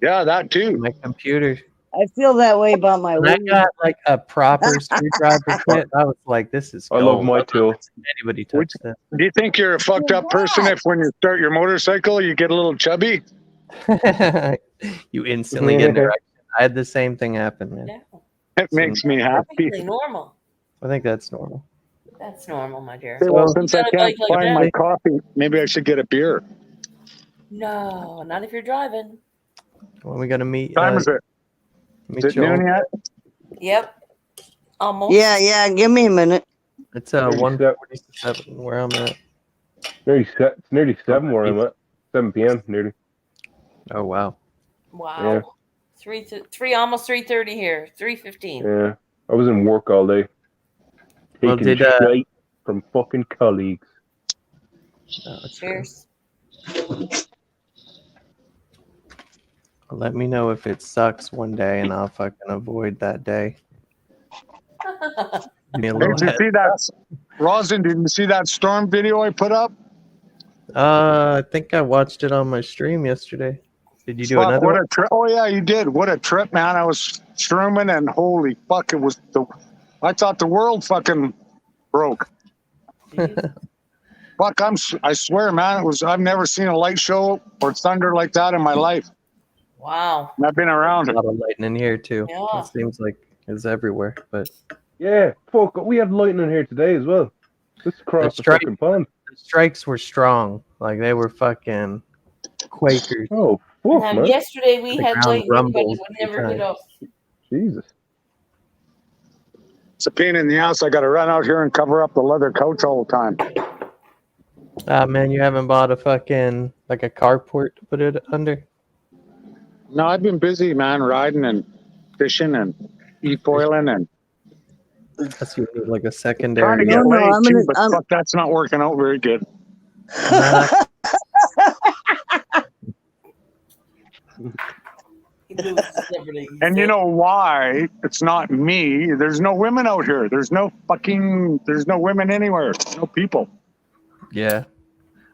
Yeah, that too. my computer. I feel that way about my When I weed. got like a proper screwdriver kit, I was like, "This is." I love gold. my I'm not tool. letting Anybody touch Do you think you're a fucked up person if when you start your motorcycle you get a little chubby? this? You instantly get direction. I had the same thing happen, man. No, It makes me happy. perfectly normal. I think that's normal. That's normal, my dear. Well, So- since You I got a can't bike like find that? my coffee, maybe I should get a beer. No, not if you're driving. When we gonna meet? What time is it? Meet Is it Joel? noon yet? Yep. Almost. Yeah, give me a minute. It's Nearly 1:47 where I'm at. It's nearly 7 where I'm at. 7 p.m. nearly. Oh wow. Wow. Yeah. Three, almost 3:30 here. 3:15. Yeah. I was in work all day. Well, Taking did, shit from fucking colleagues. Oh, it's Cheers. Let me know if it sucks one day, and I'll fucking avoid that day. Give me a Hey, little did you head. see that? Rosin, did you see that storm video I put up? I think I watched it on my stream yesterday. Did you do Fuck, another what one? a trip. Oh, yeah, you did. What a trip, man. I was streaming and holy fuck, it was I thought the world fucking broke. Fuck, I swear, man, I've never seen a light show or thunder like that in my life. Wow. And I've been around A it. lot of lightning here too. Yeah. It seems like it's everywhere, but Yeah. Fuck. We had lightning here today as well. Just across the strike- fucking pond. the strikes were strong. Like they were fucking quakers. Oh, fuck, Now, man. yesterday we The had ground lightning, but it rumbled would never 3 hit us. Jesus. It's a pain in the ass. I got to run out here and cover up the leather couch all the time. Ah man, you haven't bought a fucking like a carport to put it under? No, I've been busy, man, riding and fishing and e-foiling and Unless you need like a trying to secondary. get No, laid I'm too, gonna- but I'm- fuck, that's not working out very good. He loses everything. And you know why? It's not me. There's no women out here. There's no women anywhere. No people. Yeah,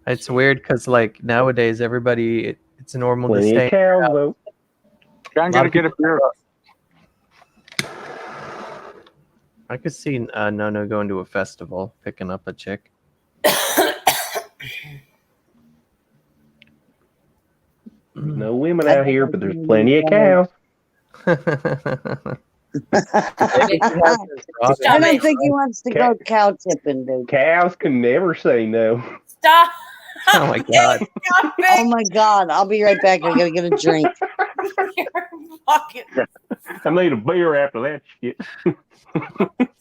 it's weird because like nowadays everybody it's normal to Plenty stay. of cows, though. I'm gonna get a beer. I could see Nono going to a festival, picking up a chick. No women out here, but there's plenty of cows. I Stop don't it. think he wants to go cow tipping, dude. Cows can never say no. Stop. Oh my god. Stop Oh it. my God. I'll be right back. I gotta get a drink. You're fucking. I need a beer after that shit.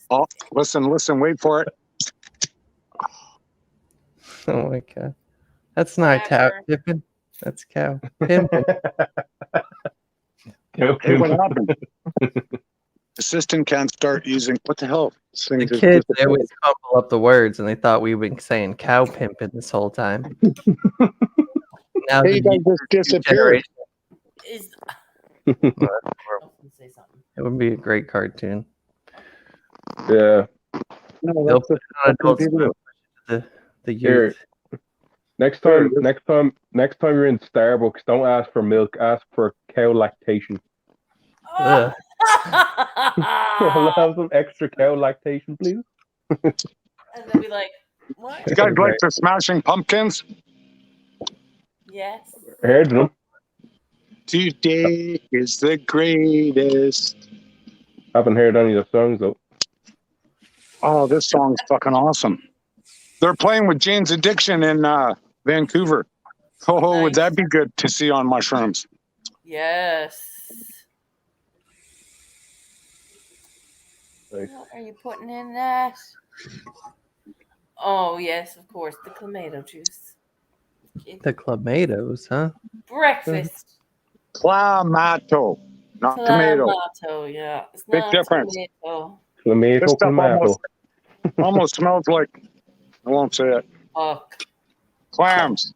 Oh, listen, wait for it. Oh my god. That's not cow Whatever. tipping. That's cow pimping. Hey, what happened? Assistant can't start using what the hell? This thing The just kids, they disappeared. always fumble up the words and they thought we were saying cow pimping this whole time. Now Hey, you guys the just disappeared. generation, Is. well, that's I horrible. was gonna say something. It would be a great cartoon. Yeah. No, They'll that's put the it on Adult fucking Swim video. for the Here. youth. Next Sure. time you're in Starbucks, don't ask for milk. Ask for cow lactation. Ugh. I'll have some extra cow lactation, please. And they'll be like, what? You guys like the Smashing Pumpkins? Yes. Heard them. Today is the greatest. Haven't heard any of the songs though. Oh, this song's fucking awesome. They're playing with Jane's Addiction in Vancouver. Oh, would that be good to see on mushrooms? Yes. Nice. What are you putting in that? Oh, yes, of course. The clamato juice. The Clamatos, huh? Breakfast. Clamato, not tomato. Clamato, yeah. It's Big not difference. tomato. This Tomato, stuff tomato. almost smells like, I won't say it, Fuck. clams.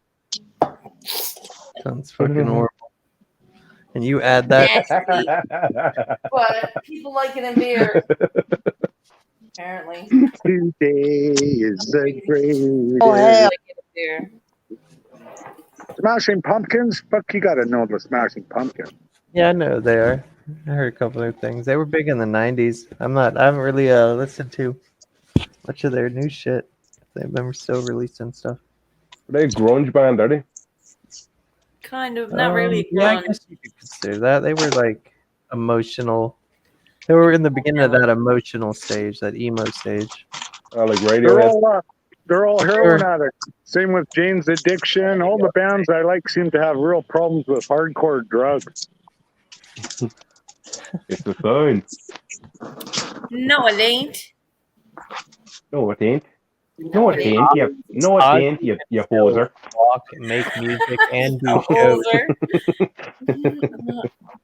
Sounds fucking horrible. And you add that. Nasty. But people like it in beer. Apparently. Today is the greatest. Oh, hell. Like it in beer. Smashing Pumpkins? Fuck, you gotta know the Smashing Pumpkins. Yeah, I know they are. I heard a couple of things. They were big in the '90s. I haven't really listened to much of their new shit. They've been still releasing stuff. Are they a grunge band, are they? Kind of. Not really Yeah, I grunge. guess you could consider that. They were like emotional. They were in the beginning of that emotional stage, that emo stage. Like They're Radiohead. all heroin addicts. Same with Jane's Addiction. All the bands I like seem to have real problems with hardcore drugs. It's a sign. No, it ain't. No, it ain't. No, it ain't. No, it ain't. You hoser. Walk, make music, and do shows. Hoser.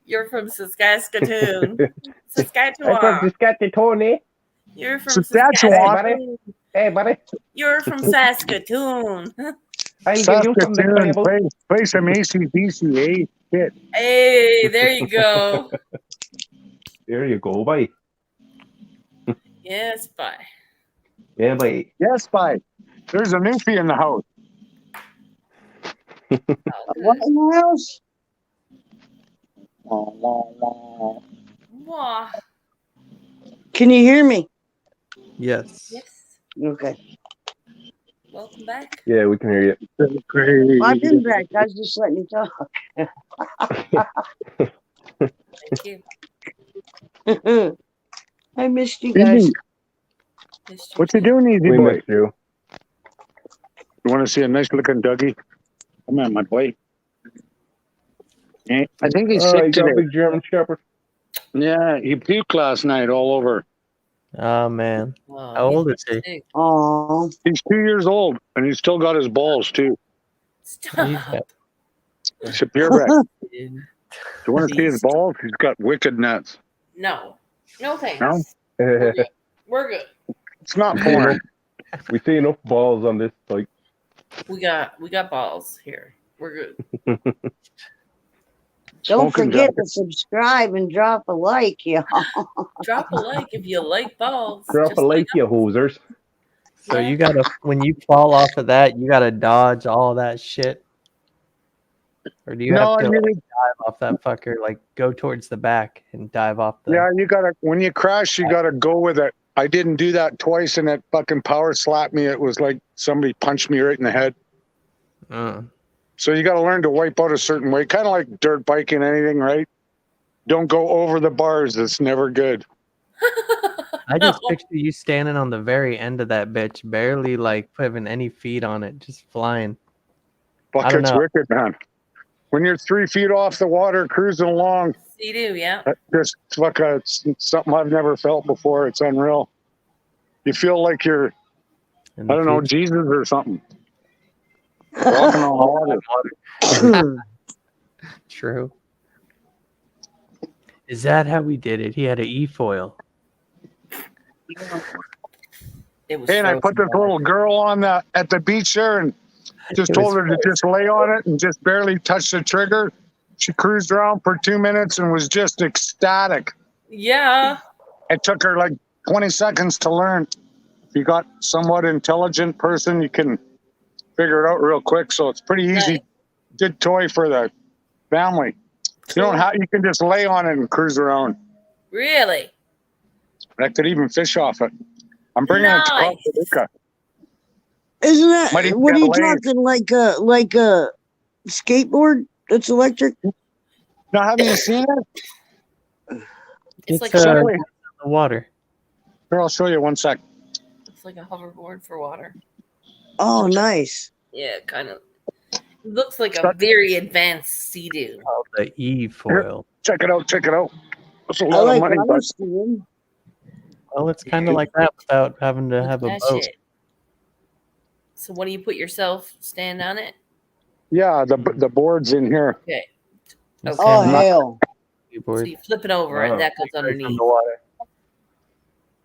You're from Saskatoon. I'm Saskatchewan. Saskatchewan. You're from Saskatchewan. Saskatoon. Hey, buddy. You're from Saskatoon. I get you from the Saskatoon, table. play some AC/DC, eh? Shit. Hey, there you go. There you go, bye. Yes, bye. Yeah, bye. Yes, bye. There's a newfie in the house. What in the house? Wah. Can you hear me? Yes. Yes. Okay. Welcome back. Yeah, we can hear you. I've been back. I was just letting you talk. Thank you. I missed you guys. Easy. Missed you What you too. doing, Easy We Boy? missed you. You want to see a nice looking Dougie? Come on, my boy. I think he's You sick got a today. big German Shepherd. Yeah, he puked last night all over. Oh man, Oh, how old he's is he? sick. Oh, He's 2 years old, and he's still got his balls, too. Stop. Jesus. It's a purebred. Dude. Do you want to see his balls? He's got wicked nuts. No. No thanks. No? We're good. We're good. It's not porn. We see enough balls on this site. We got balls here. We're good. don't Smoking forget jacket. to subscribe and drop a like, y'all. Drop a like if you like balls. Drop just a like, you hosers. So Yeah. you gotta, when you fall off of that, you gotta dodge all that shit. Or do you No, have to I like, really, dive off that fucker, like go towards the back and dive off the? yeah, you gotta, when you crash, you gotta go with it. I didn't do that twice, and it fucking power slapped me. It was like somebody punched me right in the head. Uh, So you gotta learn to wipe out a certain way, kind of like dirt biking, anything, right? Don't go over the bars. It's never good. I just No. picture you standing on the very end of that bitch, barely like putting any feet on it, just flying. I Fuck, don't it's know. wicked, man. When you're 3 feet off the water, cruising along, You do, yeah. just like something I've never felt before. It's unreal. You feel like you're, In I the don't know, future. Jesus or something. Walking on water. True. Is that how we did it? He had an e-foil. It was Hey, and I put this little girl on at the beach there and just It told was her to just lay on it and just barely touch the trigger. She cruised around for 2 minutes and was just ecstatic. Yeah. It took her like 20 seconds to learn. If you got somewhat intelligent person, you can figure it out real quick. So it's pretty easy. Nice. Good toy for the family. You don't Cool. have. You can just lay on it and cruise around. Really? I could even fish off it. I'm bringing it to Nice. Costa Rica. Isn't Might that even what are get you laid. talking like a skateboard that's electric? Now, have you seen it? It's like Show a, me. the water. Here, I'll show you one sec. it's like a hoverboard for water. Oh, nice. Yeah, kind of. It looks like a very advanced Sea-Doo. Called the e-foil. Check it out. Check it out. That's a I lot like of money, water but skiing. Well, it's kind of like that without having to have a That boat. shit. So what do you put yourself stand on it? yeah, the board's in here. Okay. You Okay. Oh stand on hell! the So board you flip it over Wow. and that goes right from underneath. the water.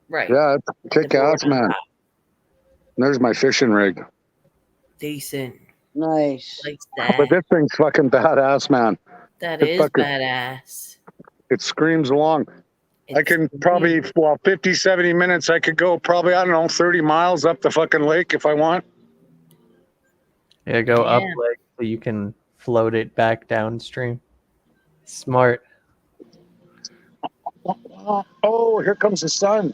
Right. Yeah, it's kick ass, man. There's my fishing rig. Decent. Nice. Like that. But this thing's fucking badass, man. That it's is fucking- badass. It screams along. I can probably, 50, 70 minutes, I could go probably, I don't know, 30 miles up the fucking lake if I want. Yeah, go up Yeah. like so you can float it back downstream. Smart. Oh, here comes the sun.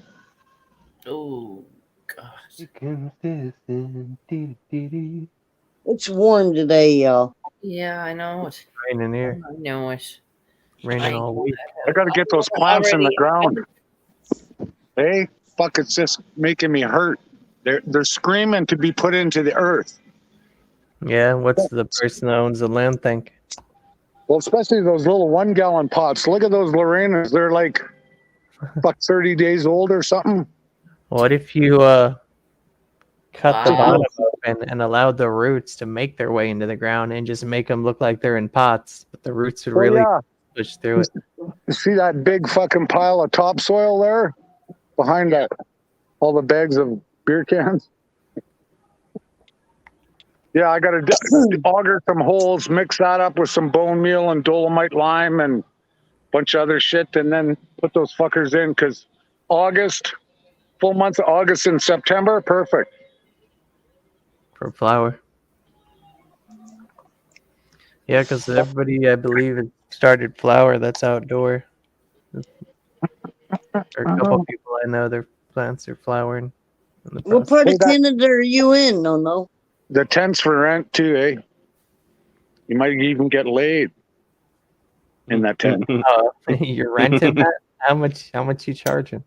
Oh gosh. It's warm today, y'all. Yeah, I know it. Raining here. I know it. Raining all week. I got to get those plants in the ground. Hey, fuck, it's just making me hurt. They're screaming to be put into the earth. Yeah, what's the person that owns the land think? Well, especially those little 1 gallon pots. Look at those Lorenas. They're like, 30 days old or something. What if you cut the Wow. bottom open and allowed the roots to make their way into the ground and just make them look like they're in pots, but the roots would really yeah. push through it? You see that big fucking pile of topsoil there? Behind that, all the bags of beer cans? Yeah, I got to auger some holes, mix that up with some bone meal and dolomite lime and a bunch of other shit, and then put those fuckers in, because August, full month of August and September, perfect. For flour. Yeah, because everybody, I believe, has started flour that's outdoor. Or a couple people I know, their plants are flowering. In the What process. part Hey, of that- Canada are you in? No. The tent's for rent too, eh? You might even get laid in that tent. You're renting that? How much you charging?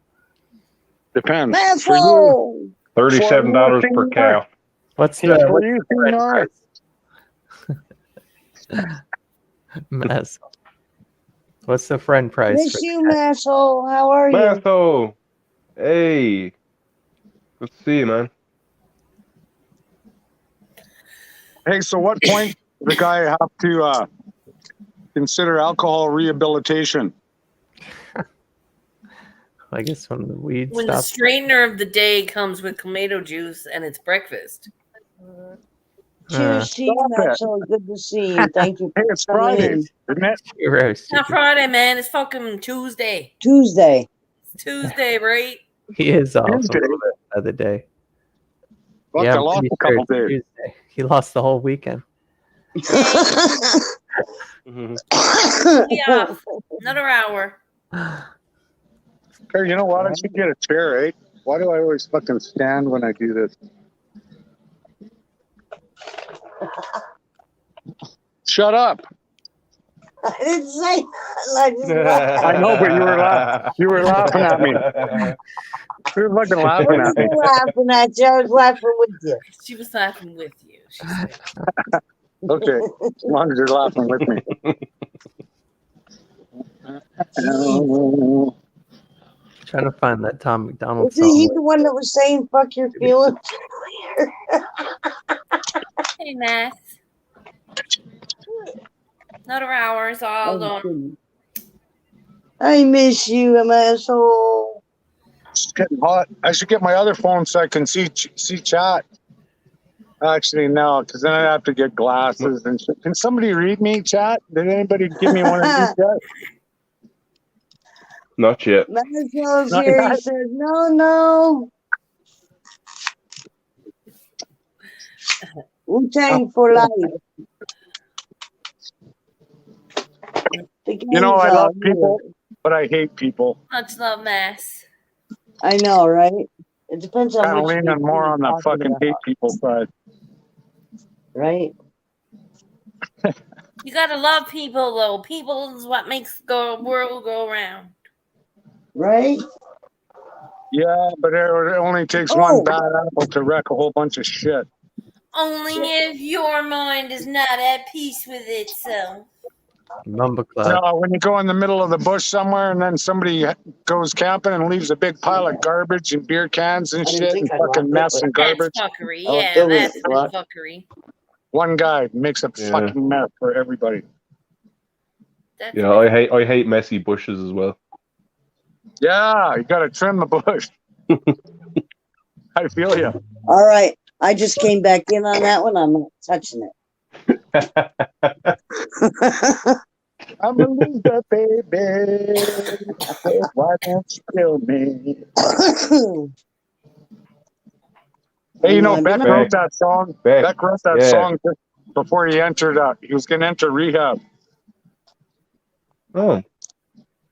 Depends. That's For you, all. $37 per cow. What's Yeah, the for you, friend $2. price? Mess. What's the friend price? Miss you, Masshole. How are you? Masso! Hey! Good to see you, man. Hey, so what point does the guy have to consider alcohol rehabilitation? I guess when the weed When the stops. straightener of the day comes with tomato juice and it's breakfast. Cheers to you, Stop it. Masshole. Good to see you. Thank you. Hey, it's for coming Friday, in. isn't it? Heroes. It's not Friday, man. It's fucking Tuesday. Tuesday. It's Tuesday, right? He is off Tuesday. a little bit the other day. Fuck, Yeah, I I'm lost pretty a couple sure days. it's Tuesday. He lost the whole weekend. Yeah. Another hour. Hey, you know what? I should get a chair, eh? Why do I always fucking stand when I do this? Shut up. I didn't say nothing. I just laughed. I know, but you were laughing. You were laughing at me. You were fucking I laughing at me. wasn't laughing at you. I was laughing with you. She was laughing with you. She said. Okay, as long as you're laughing with me. Jeez. Trying to find that Tom McDonald Was he song. the one that was saying "fuck your feelings"? Hey, Matt. Another hour is all done. I miss you, I'm asshole. It's getting hot. I should get my other phone so I can see chat. Actually, no, because then I'd have to get glasses and shit. Can somebody read me chat? Did anybody give me one of these yet? Not yet. Maslow's Not here. He yet. said, no. Wu-Tang for life. The You know, gang's I all love here. people, but I hate people. Much love, Mass. I know, right? It depends on Kind of which leaning people more you're on the talking fucking about, hate people side. right? You gotta love people, though. People is what makes the world go round. Right? Yeah, but it only takes one bad apple to wreck a whole bunch of shit. Only if your mind is not at peace with itself. Mumbleclad. No, when you go in the middle of the bush somewhere and then somebody goes camping and leaves a big pile of garbage and beer cans and I didn't shit think and I'd fucking want it, mess but- and That's garbage. fuckery. Oh, Yeah, still that's didn't what? fuckery. One guy makes a Yeah. fucking mess for everybody. That's Yeah, I hate messy bushes as well. Yeah, you gotta trim the bush. I feel you. All right. I just came back in on that one. I'm not touching it. I'm a loser, baby. Why don't you kill me? Hey, you know, I'm Beck gonna- wrote that song. Beck, Beck wrote that yeah. song just before he entered. He was going to enter rehab. Oh,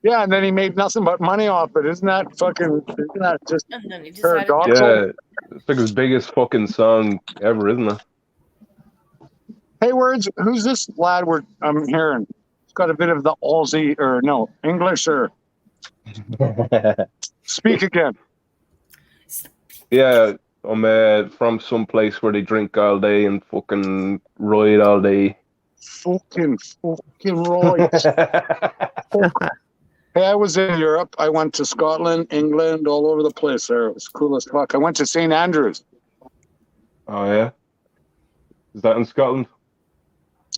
Yeah, and then he made nothing but money off it. Isn't that just And then he decided paradoxical? yeah. It's like his biggest fucking song ever, isn't it? Hey, words. Who's this lad I'm hearing? He's got a bit of the Aussie or no English or speak again. Yeah, I'm from some place where they drink all day and fucking ride all day. Fucking right. Hey, I was in Europe. I went to Scotland, England, all over the place there. It was cool as fuck. I went to St. Andrews. Oh yeah, is that in Scotland?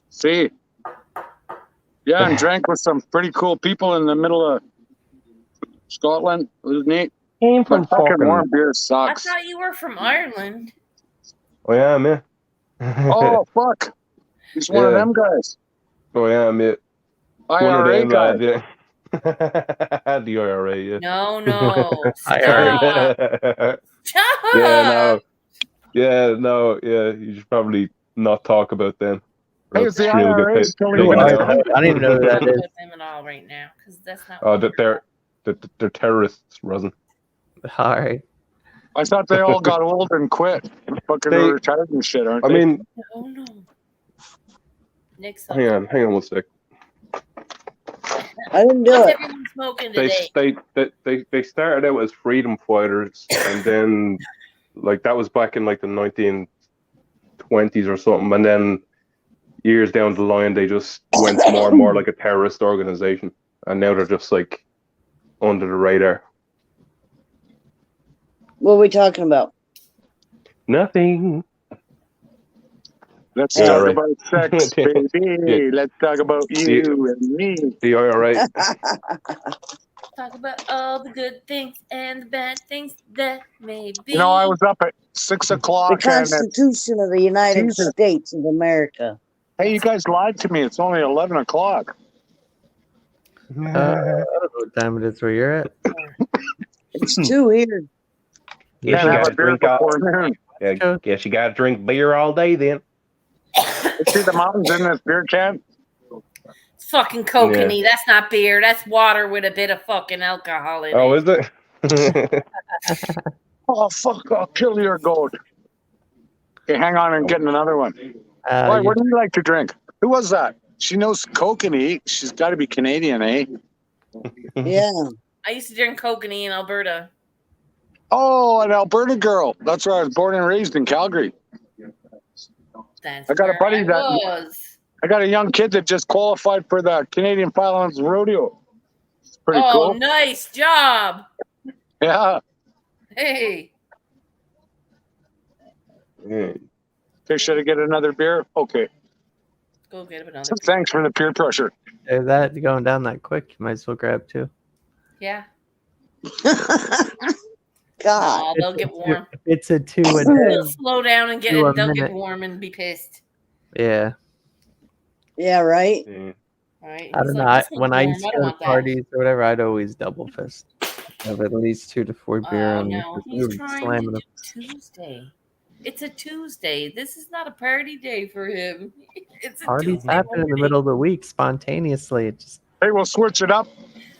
See? Yeah, and drank with some pretty cool people in the middle of Scotland. It was neat. Came But fucking warm beer I sucks. thought you were from Ireland. Oh yeah, man. Oh, fuck. He's one of Yeah. them guys. Oh yeah, mate. One of IRA them guy. lads, yeah. The IRA, yeah. No. IRA. Stop. Yeah, you should probably not talk about them. Hey, is the Else you'll get IRA still taken even I down. don't even know who that is. With them at all right now, because that's not. Oh, they're terrorists, Rosin. All right. I thought they all got old and quit. Fucking They- retired and shit, aren't I they? mean, Oh no. Next hang on 1 sec. I didn't do What's it. everyone smoking today? They started out as freedom fighters, and then like that was back in like the 1920s or something, and then years down the line they just went more and more like a terrorist organization, and now they're just like under the radar. What are we talking about? Nothing. Let's Yeah, talk right. about sex, baby. Yeah. Let's talk about you and me. The IRA. Talk about all the good things and the bad things that may be. You know, I was up at 6 The o'clock and Constitution of the United Jesus. States of America. hey, you guys lied to me. It's only 11 o'clock. I don't know what time it is where you're at. It's 2 here. Guess Can't you have gotta a beer drink all. before noon. Yeah, guess you gotta drink beer all day then. You see the mountains in this beer can? It's fucking kokanee. That's not beer. That's water with a bit of fucking alcohol in Oh, it. is it? Oh, fuck, I'll kill your goat. Okay, hang on, I'm getting another one. Why, You- what do you like to drink? Who was that? She knows kokanee. She's got to be Canadian, eh? Yeah. I used to drink kokanee in Alberta. Oh, an Alberta girl. That's where I was born and raised in Calgary. That's I got a where buddy I that- was. I got a young kid that just qualified for the Canadian Firelands Rodeo. It's pretty Oh, cool. nice job. Yeah. Hey. Yeah. Okay, should I get another beer? Okay. Go get another. So thanks for the peer pressure. If that going down that quick, you might as well grab two. Yeah. God. Oh, they'll get warm. If it's a two a They'll day, slow down and get Do a it. They'll minute. get warm and be pissed. yeah. Yeah, right? Yeah. All right. I He's don't know. like, "This When one's I warm. used to don't go to want that." parties or whatever, I'd always double fist. Have at least 2 to 4 beer Oh on me. no, 'cause we he's were trying slamming to them. do Tuesday. It's a Tuesday. This is not a party day for him. It's a Parties Tuesday happen in the morning. middle of the week spontaneously. It just Hey, we'll switch it up.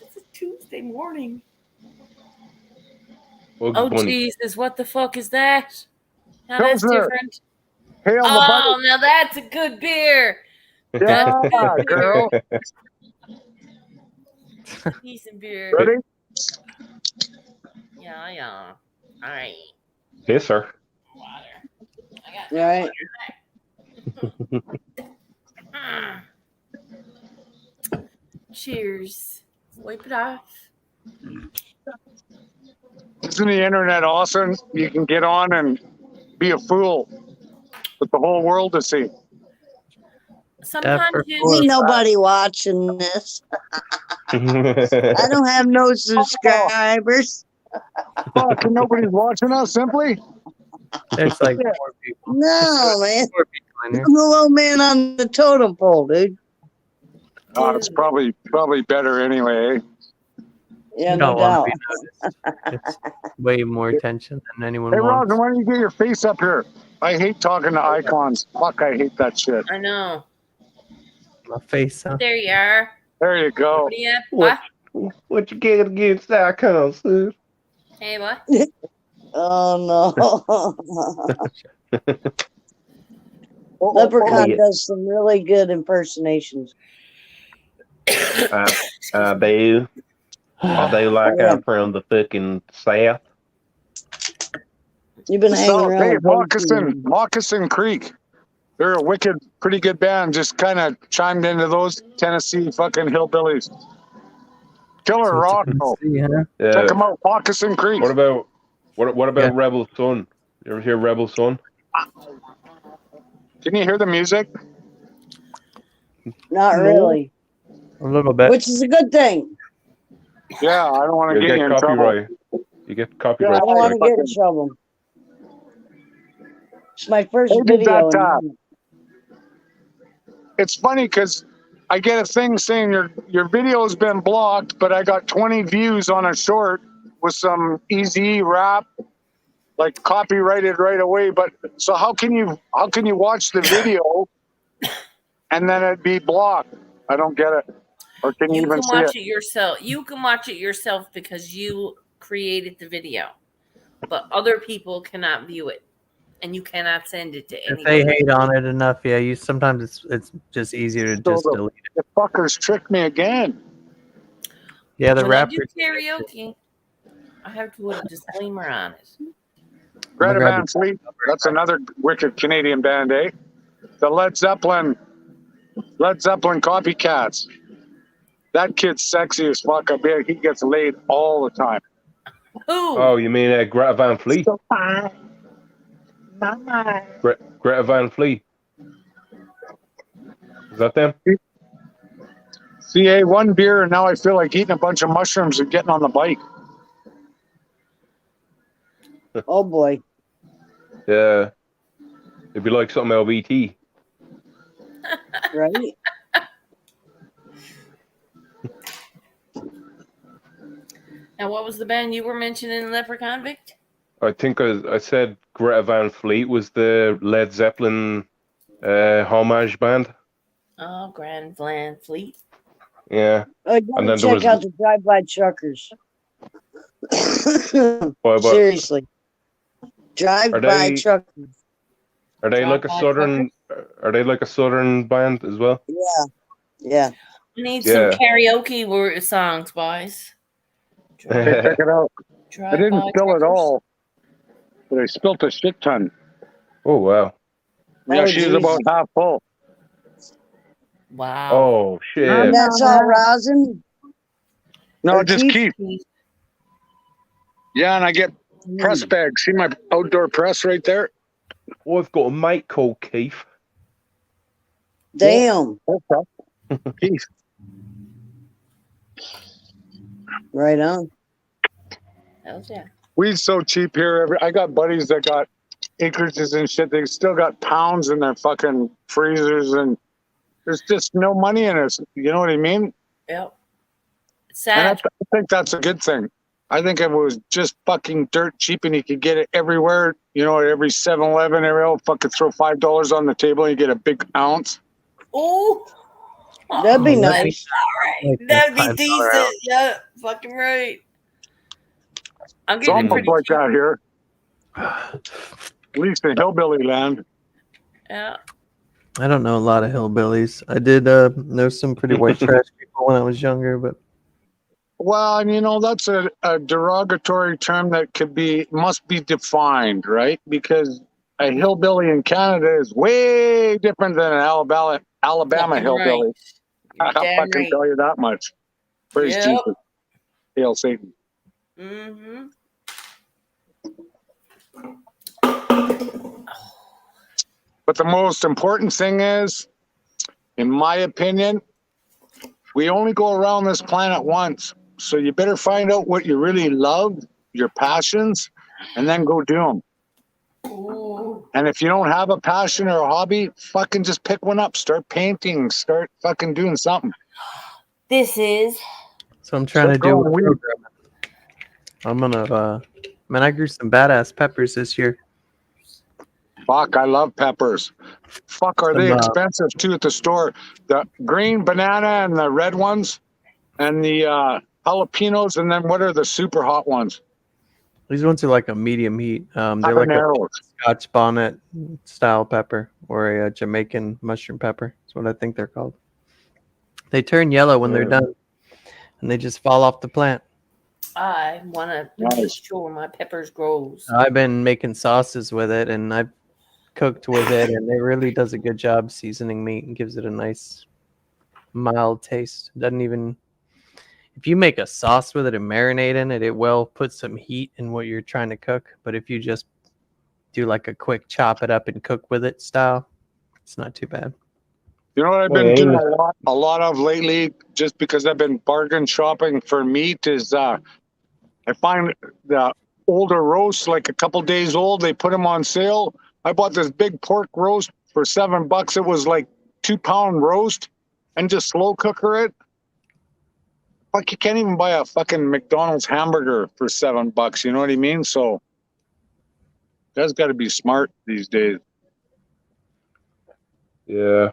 It's a Tuesday morning. Bugs Oh Bunny. Jesus! What the fuck is that? Now that's Pilsner. different. Hail the Oh, now that's a good beer. buddy. Yeah, girl. Decent beer. Ready? Yeah. All right. Yes, sir. Water. I got Right. Ah. Cheers. Wipe it off. Isn't the internet awesome? You can get on and be a fool with the whole world to see. Sometimes for you sure. Ain't nobody watching this. I don't have no subscribers. Fuck, and nobody's watching us, simply? there's like 4 people. No, man. 4 people in here. I'm the low man on the totem pole, dude. Oh, it's probably better anyway, eh? Yeah, You no don't want doubt. to be noticed. It's way more attention than anyone Hey, wants. Rosin, why don't you get your face up here? I hate talking to icons. Fuck, I hate that shit. I know. My face, huh? There you are. There you go. What are you at? What? What? What you get against icons, dude? Hey, what? Oh, no. Oh, Leprechaun yeah. does some really good impersonations. I do. I do like Yeah. I'm from the fucking South. You've been hanging So, around. hey, with Moccasin Creek. They're a wicked, pretty good band. Just kind of chimed into those Tennessee fucking hillbillies. Killer rock, though. See, huh? Check them out, Moccasin Creek. What about Yeah. Rebel Sun? You ever hear Rebel Sun? Can you hear the music? Not really. A little bit. Which is a good thing. Yeah, I don't want to You get you get in trouble. copyright. You get I copyright. don't want to strike. get in trouble. It's my first Maybe video. that, It's funny because I get a thing saying your video has been blocked, but I got 20 views on a short with some easy rap, like copyrighted right away. But so how can you watch the video and then it be blocked? I don't get it. Or can you You even can see watch it? it yourself. You can watch it yourself because you created the video, but other people cannot view it, and you cannot send it to If they anybody. hate on it enough, yeah, you sometimes it's just easier to just the- delete it. The fuckers tricked me again. Yeah, the When I rapper. do karaoke, I have to put a disclaimer on it. Greta grab Van Fleet. That's another wicked Canadian band, eh? The Led Zeppelin copycats. That kid's sexy as fuck. I bet he gets laid all the time. Who? Oh, you mean Greta Van Fleet? Greta Van Fleet. Is that them? CA, one beer, and now I feel like eating a bunch of mushrooms and getting on the bike. Oh boy. Yeah. It'd be like something LBT. Right? Now, what was the band you were mentioning, Leprechaun Vict? I think I said Greta Van Fleet was the Led Zeppelin homage band. Oh, Grand Van Fleet. Yeah. Oh, you And gotta then there check was- out the drive-by truckers. Why, but Seriously. Drive-by they- truckers. are they like a Drive-by southern? Are they like a southern band as well? Yeah. Yeah. I need Yeah. some karaoke songs, boys. Hey, check it out. I Drive didn't by spill it truckers. all, but I spilt a shit ton. Oh wow. Yeah, Oh, she's geez. about half full. Wow. Oh And shit. that's all rosin? No, Or just Keith? keep. Yeah, and I get press bags. See my outdoor press right there? I've got a mate called Keith. Damn. Keith. Right on. Hells yeah. Weed's so cheap here. I got buddies that got acreages and shit. They still got pounds in their fucking freezers, and there's just no money in it. You know what I mean? Yep. And Sad. I think that's a good thing. I think if it was just fucking dirt cheap and you could get it everywhere, you know, at every 7-Eleven, fucking throw $5 on the table and you get a big ounce. Oh. That'd be That'd nice. Right. That'd be decent. Yeah, fucking right. I'm It's getting almost pretty like cheap. that here. At least in hillbilly land. Yeah. I don't know a lot of hillbillies. I did know some pretty white trash people when I was younger, but Well, and you know, that's a derogatory term that must be defined, right? Because a hillbilly in Canada is way different than an Alabama Fucking hillbilly. right. You're I'll damn fucking right. tell you that much. Praise Yep. Jesus. Hail Satan. Mm-hmm. But the most important thing is, in my opinion, we only go around this planet once. So you better find out what you really love, your passions, and then go do them. Ooh. And if you don't have a passion or a hobby, fucking just pick one up. Start painting. Start fucking doing something. This is. so I'm trying to Start do growing with weed. programming. I'm gonna man, I grew some badass peppers this year. Fuck, I love peppers. Fuck, are they Some, expensive too at the store? The green banana and the red ones, and the jalapenos, and then what are the super hot ones? These ones are like a medium heat. They're like a Habaneros. Scotch bonnet style pepper or a Jamaican mushroom pepper. That's what I think they're called. They turn yellow when they're done, and they just fall off the plant. I want to make sure my peppers grows. I've been making sauces with it, and I've cooked with it, and it really does a good job seasoning meat and gives it a nice mild taste. Doesn't even if you make a sauce with it and marinate in it, it will put some heat in what you're trying to cook. But if you just do like a quick chop it up and cook with it style, it's not too bad. You know what I've been doing a lot of lately, just because I've been bargain shopping for meat, is I find the older roasts, like a couple days old, they put them on sale. I bought this big pork roast for $7. It was like 2-pound roast, and just slow cooker it. Like, you can't even buy a fucking McDonald's hamburger for $7. You know what I mean? So, you guys got to be smart these days, Yeah.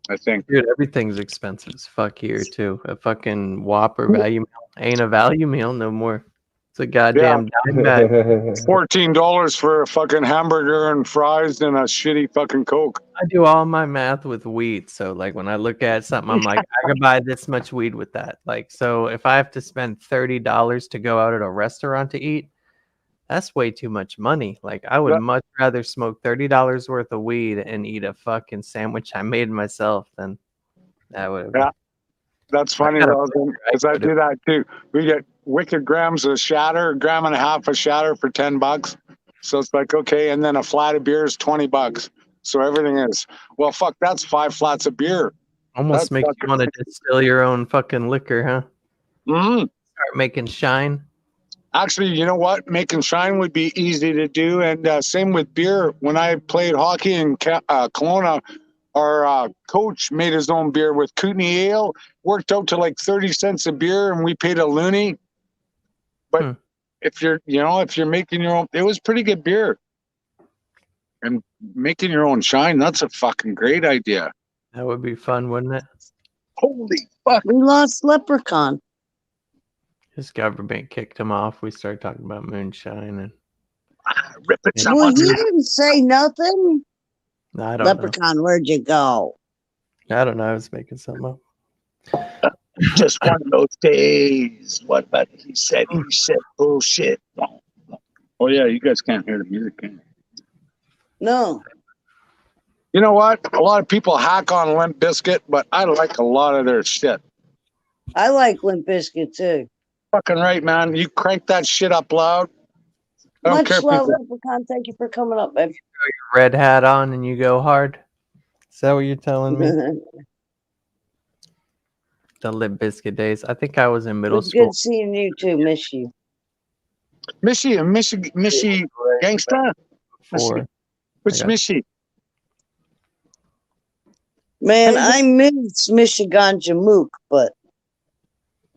I think. Dude, everything's expensive as fuck here too. A fucking Whopper value meal ain't a value meal no more. It's a goddamn dime bag. $14 for a fucking hamburger and fries and a shitty fucking Coke. I do all my math with weed. So like when I look at something, I'm like, I could buy this much weed with that. Like, so if I have to spend $30 to go out at a restaurant to eat, that's way too much money. Like I would much rather smoke $30 worth of weed and eat a fucking sandwich I made myself than that would. Yeah, that's funny, Rosen, because I do that too. We get wicked grams of shatter, 1.5 grams of shatter for $10. So it's like, okay, and then a flat of beer is $20. So everything is, well, fuck, that's 5 flats of beer. Almost makes you want to distill your own fucking liquor, huh? Mm-hmm. Start making shine. Actually, you know what? Making shine would be easy to do. And same with beer. When I played hockey in Kelowna, our coach made his own beer with Kootenay Ale. Worked out to like 30 cents a beer, and we paid a loonie. But if you're making your own, it was pretty good beer. And making your own shine, that's a fucking great idea. That would be fun, wouldn't it? Holy fuck. We lost Leprechaun. His government kicked him off. We started talking about moonshine and rip it. Well, he didn't say nothing. No, I don't Leprechaun, where'd you go? I don't know. I was making something up. Just one of those days. What about he said bullshit. Oh yeah, you guys can't hear the music, can you? No, You know what? A lot of people hack on Limp Bizkit, but I like a lot of their shit. I like Limp Bizkit too. Fucking right, man. You crank that shit up loud. I don't care Much if love, people. Leprechaun. Thank you for coming up, babe. Red hat on and you go hard. Is that what you're telling me? The Limp Bizkit days. I think I was in It middle was school. good seeing you too. Miss you. Missy Gangsta? Before. Which got- Missy? Man, Hey, I miss Michigan Jamook, but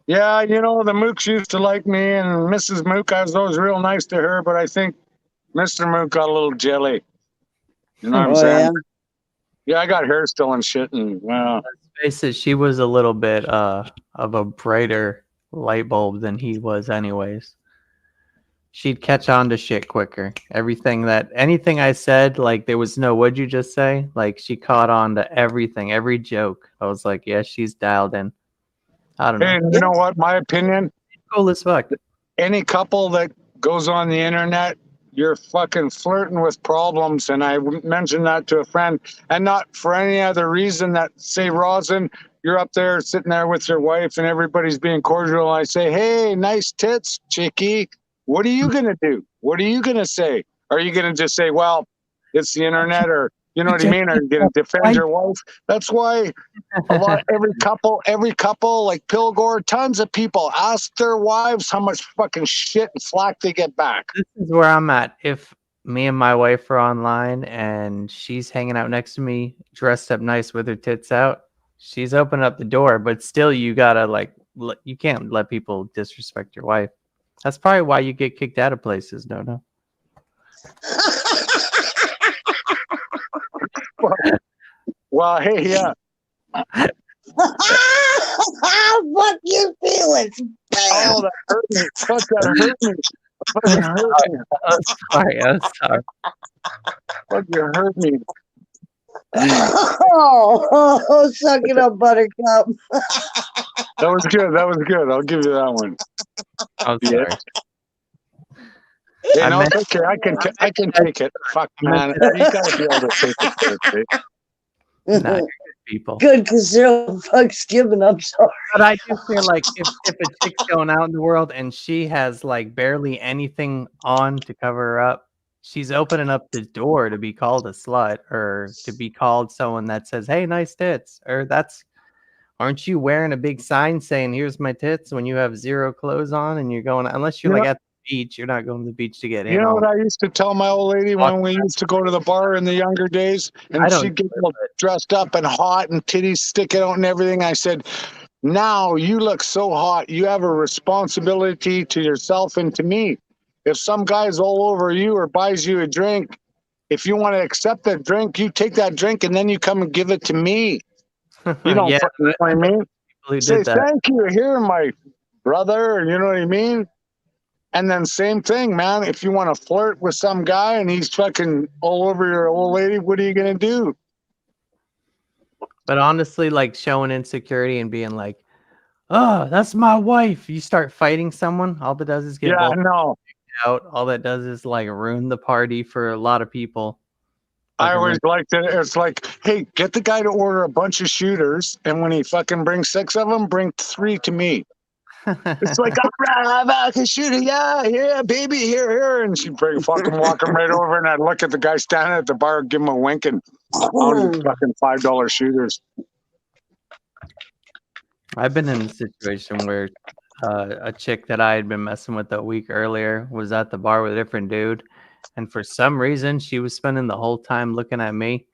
yeah, you know, the Mooks used to like me, and Mrs. Mook, I was always real nice to her, but I think Mr. Mook got a little jelly. You know what I'm oh saying? yeah. Yeah, I got hair still and shit, and well, Let's face it, she was a little bit of a brighter light bulb than he was anyways. She'd catch on to shit quicker. Anything I said, like there was no what'd you just say? Like she caught on to everything, every joke. I was like, yeah, she's dialed in. I don't know. hey, you know what? My opinion, Cool as fuck. any couple that goes on the internet, you're fucking flirting with problems. And I mentioned that to a friend, and not for any other reason that, say, Rosin, you're up there sitting there with your wife and everybody's being cordial. I say, hey, nice tits, chickie. What are you going to do? What are you going to say? Are you going to just say, well, it's the internet, or you know what I mean? Are you going to defend your wife? That's why every couple like Pilgore, tons of people ask their wives how much fucking shit and flack they get back. This is where I'm at. If me and my wife are online and she's hanging out next to me, dressed up nice with her tits out, she's opening up the door, but still you gotta you can't let people disrespect your wife. That's probably why you get kicked out of places, no. Well, hey, yeah. Fuck your feelings. Oh, Bam. that hurt me. Fuck, that hurt me. Fucking hurt me. I'm sorry. Fuck, you hurt me. Oh, suck it up, Buttercup. That was good. That was good. I'll give you that one. I'm sorry. Hey, I no, meant- it's okay. I can take it. Fuck, man. You gotta be able to take it seriously. Nah, you're good people. Good, because zero fucks given. I'm sorry. But I do feel like if a chick's going out in the world and she has like barely anything on to cover her up, she's opening up the door to be called a slut or to be called someone that says, hey, nice tits. Or aren't you wearing a big sign saying, here's my tits when you have zero clothes on and you're going, unless you're at the beach, you're not going to the beach to get in. You know what I used to tell my old lady when we used to go to the bar in the younger days, and she'd get all dressed up and hot and titties sticking out and everything. I said, now you look so hot. You have a responsibility to yourself and to me. If some guy's all over you or buys you a drink, if you want to accept that drink, you take that drink and then you come and give it to me. You don't Yeah, fucking know what I mean? Say thank you here, my brother. You know what I mean? And then same thing, man. If you want to flirt with some guy and he's fucking all over your old lady, what are you gonna do? But honestly, like showing insecurity and being like, oh, that's my wife. You start fighting someone, all that does is get both out. All that does is like ruin the party for a lot of people. I always liked it. It's like, hey, get the guy to order a bunch of shooters, and when he fucking brings 6 of them, bring 3 to me. It's like, all right, I can shoot it. Yeah, baby, here. And she'd fucking walk him right over, and I'd look at the guy standing at the bar, give him a wink, and on his fucking $5 shooters. I've been in a situation where a chick that I had been messing with a week earlier was at the bar with a different dude. And for some reason, she was spending the whole time looking at me.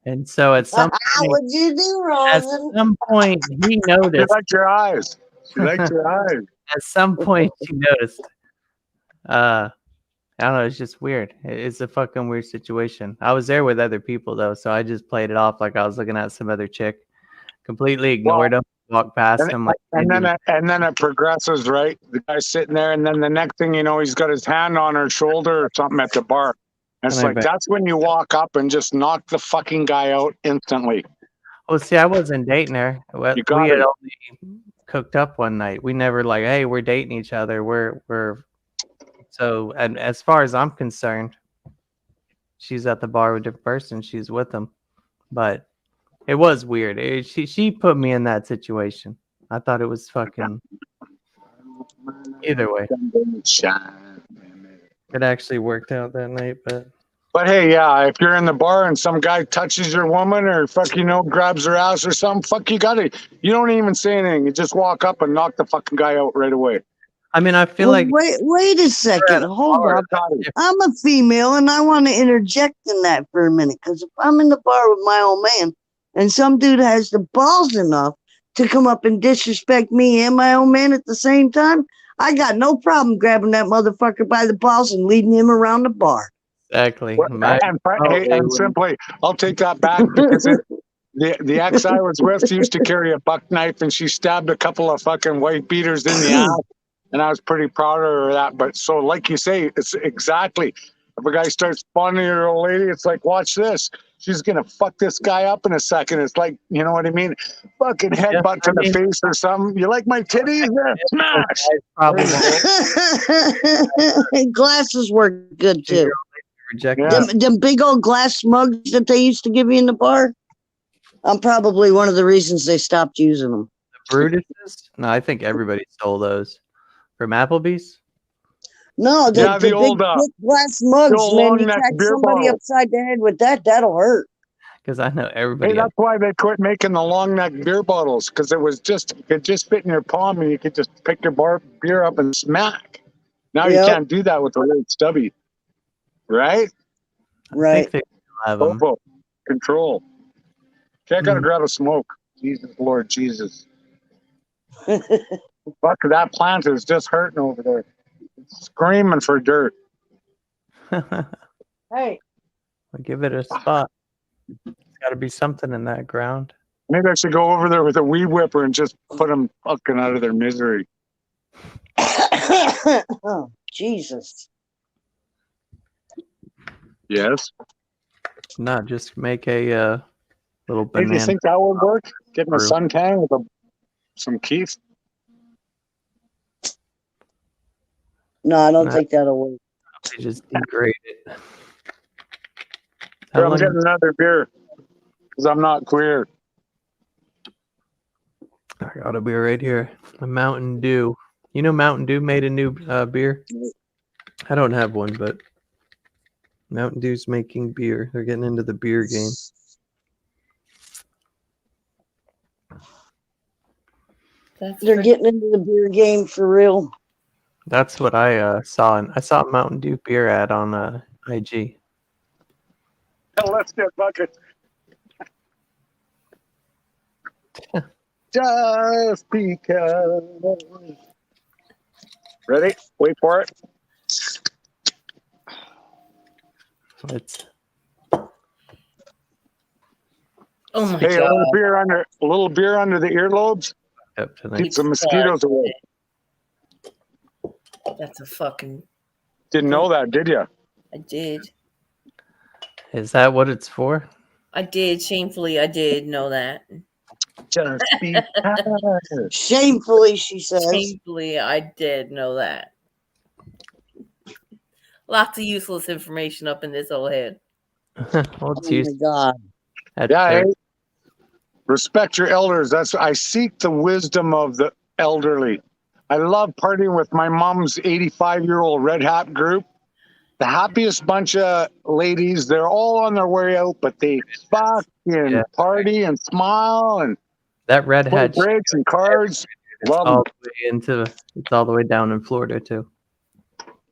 And so at some point, what'd you do, Rosin? At some point, he noticed. She liked your eyes. She liked your eyes. At some point, she noticed. I don't know. It's just weird. It's a fucking weird situation. I was there with other people, though, so I just played it off like I was looking at some other chick. Completely ignored him. Walked past him. And then it progresses, right? The guy's sitting there, and then the next thing you know, he's got his hand on her shoulder or something at the bar. And it's like, that's when you walk up and just knock the fucking guy out instantly. Well, see, I wasn't dating her. You got We had it. only cooked up one night. We never like, hey, we're dating each other. We're so. And as far as I'm concerned, she's at the bar with a different person. She's with them, but it was weird. She put me in that situation. I thought it was fucking. Either way, it actually worked out that night, But hey, yeah, if you're in the bar and some guy touches your woman or grabs her ass or something, you don't even say anything. You just walk up and knock the fucking guy out right away. I mean, I feel Well, like wait a second. Hold bar, on. I'm a female and I want to interject in that for a minute. Because if I'm in the bar with my old man and some dude has the balls enough to come up and disrespect me and my old man at the same time, I got no problem grabbing that motherfucker by the balls and leading him around the bar. exactly. And simply, I'll take that back because the ex I was with used to carry a buck knife and she stabbed a couple of fucking white beaters in the ass. And I was pretty proud of her of that. But so, like you say, it's exactly. If a guy starts spawning your old lady, it's like, watch this. She's going to fuck this guy up in a second. It's like, you know what I mean? Fucking headbutt to the face or something. You like my titties? Yeah, smash. Glasses work good too. Yeah. Them big old glass mugs that they used to give you in the bar. I'm probably one of the reasons they stopped using them. The Brutuses? No, I think everybody stole those from Applebee's. No, the big old, thick glass mugs, man. You crack somebody bottle. upside the head with that, that'll hurt. Because I know everybody. Hey, that's why they quit making the long neck beer bottles, because it could just fit in your palm and you could just pick your beer up and smack. Now you can't do that with the little stubby, right? Right. I think they have them. Control. Okay, I gotta grab a smoke. Jesus, Lord Jesus. Fuck, that plant is just hurting over there. It's screaming for dirt. Hey. I'll give it a spot. There's got to be something in that ground. Maybe I should go over there with a weed whipper and just put them fucking out of their misery. Oh, Jesus. Yes. No, just make a little Hey, banana. do you think that would work? Getting a suntan with some Keith? No, I don't think that'll work. They just degrade it. Here, I'm getting another beer because I'm not queer. I got a beer right here. A Mountain Dew. You know Mountain Dew made a new beer? I don't have one, but Mountain Dew's making beer. They're getting into the beer game. They're getting into the beer game for real. That's what I saw. And I saw a Mountain Dew beer ad on IG. Let's get buckets. Just because. Ready? Wait for it. It's Oh my Hey, god! a little beer under the earlobes. up to Keep the mosquitoes away. That's a fucking. Didn't know that, did you? I did. Is that what it's for? I did. Shamefully, I did know that. Just because. Shamefully, she says. Shamefully, I did know that. Lots of useless information up in this old head. Well, it's Oh my God. Yeah, hey, respect your elders. I seek the wisdom of the elderly. I love partying with my mom's 85-year-old red hat group. The happiest bunch of ladies. They're all on their way out, but they fucking party and smile and that red hat breaks and cards. Love all them. the way it's all the way down in Florida too.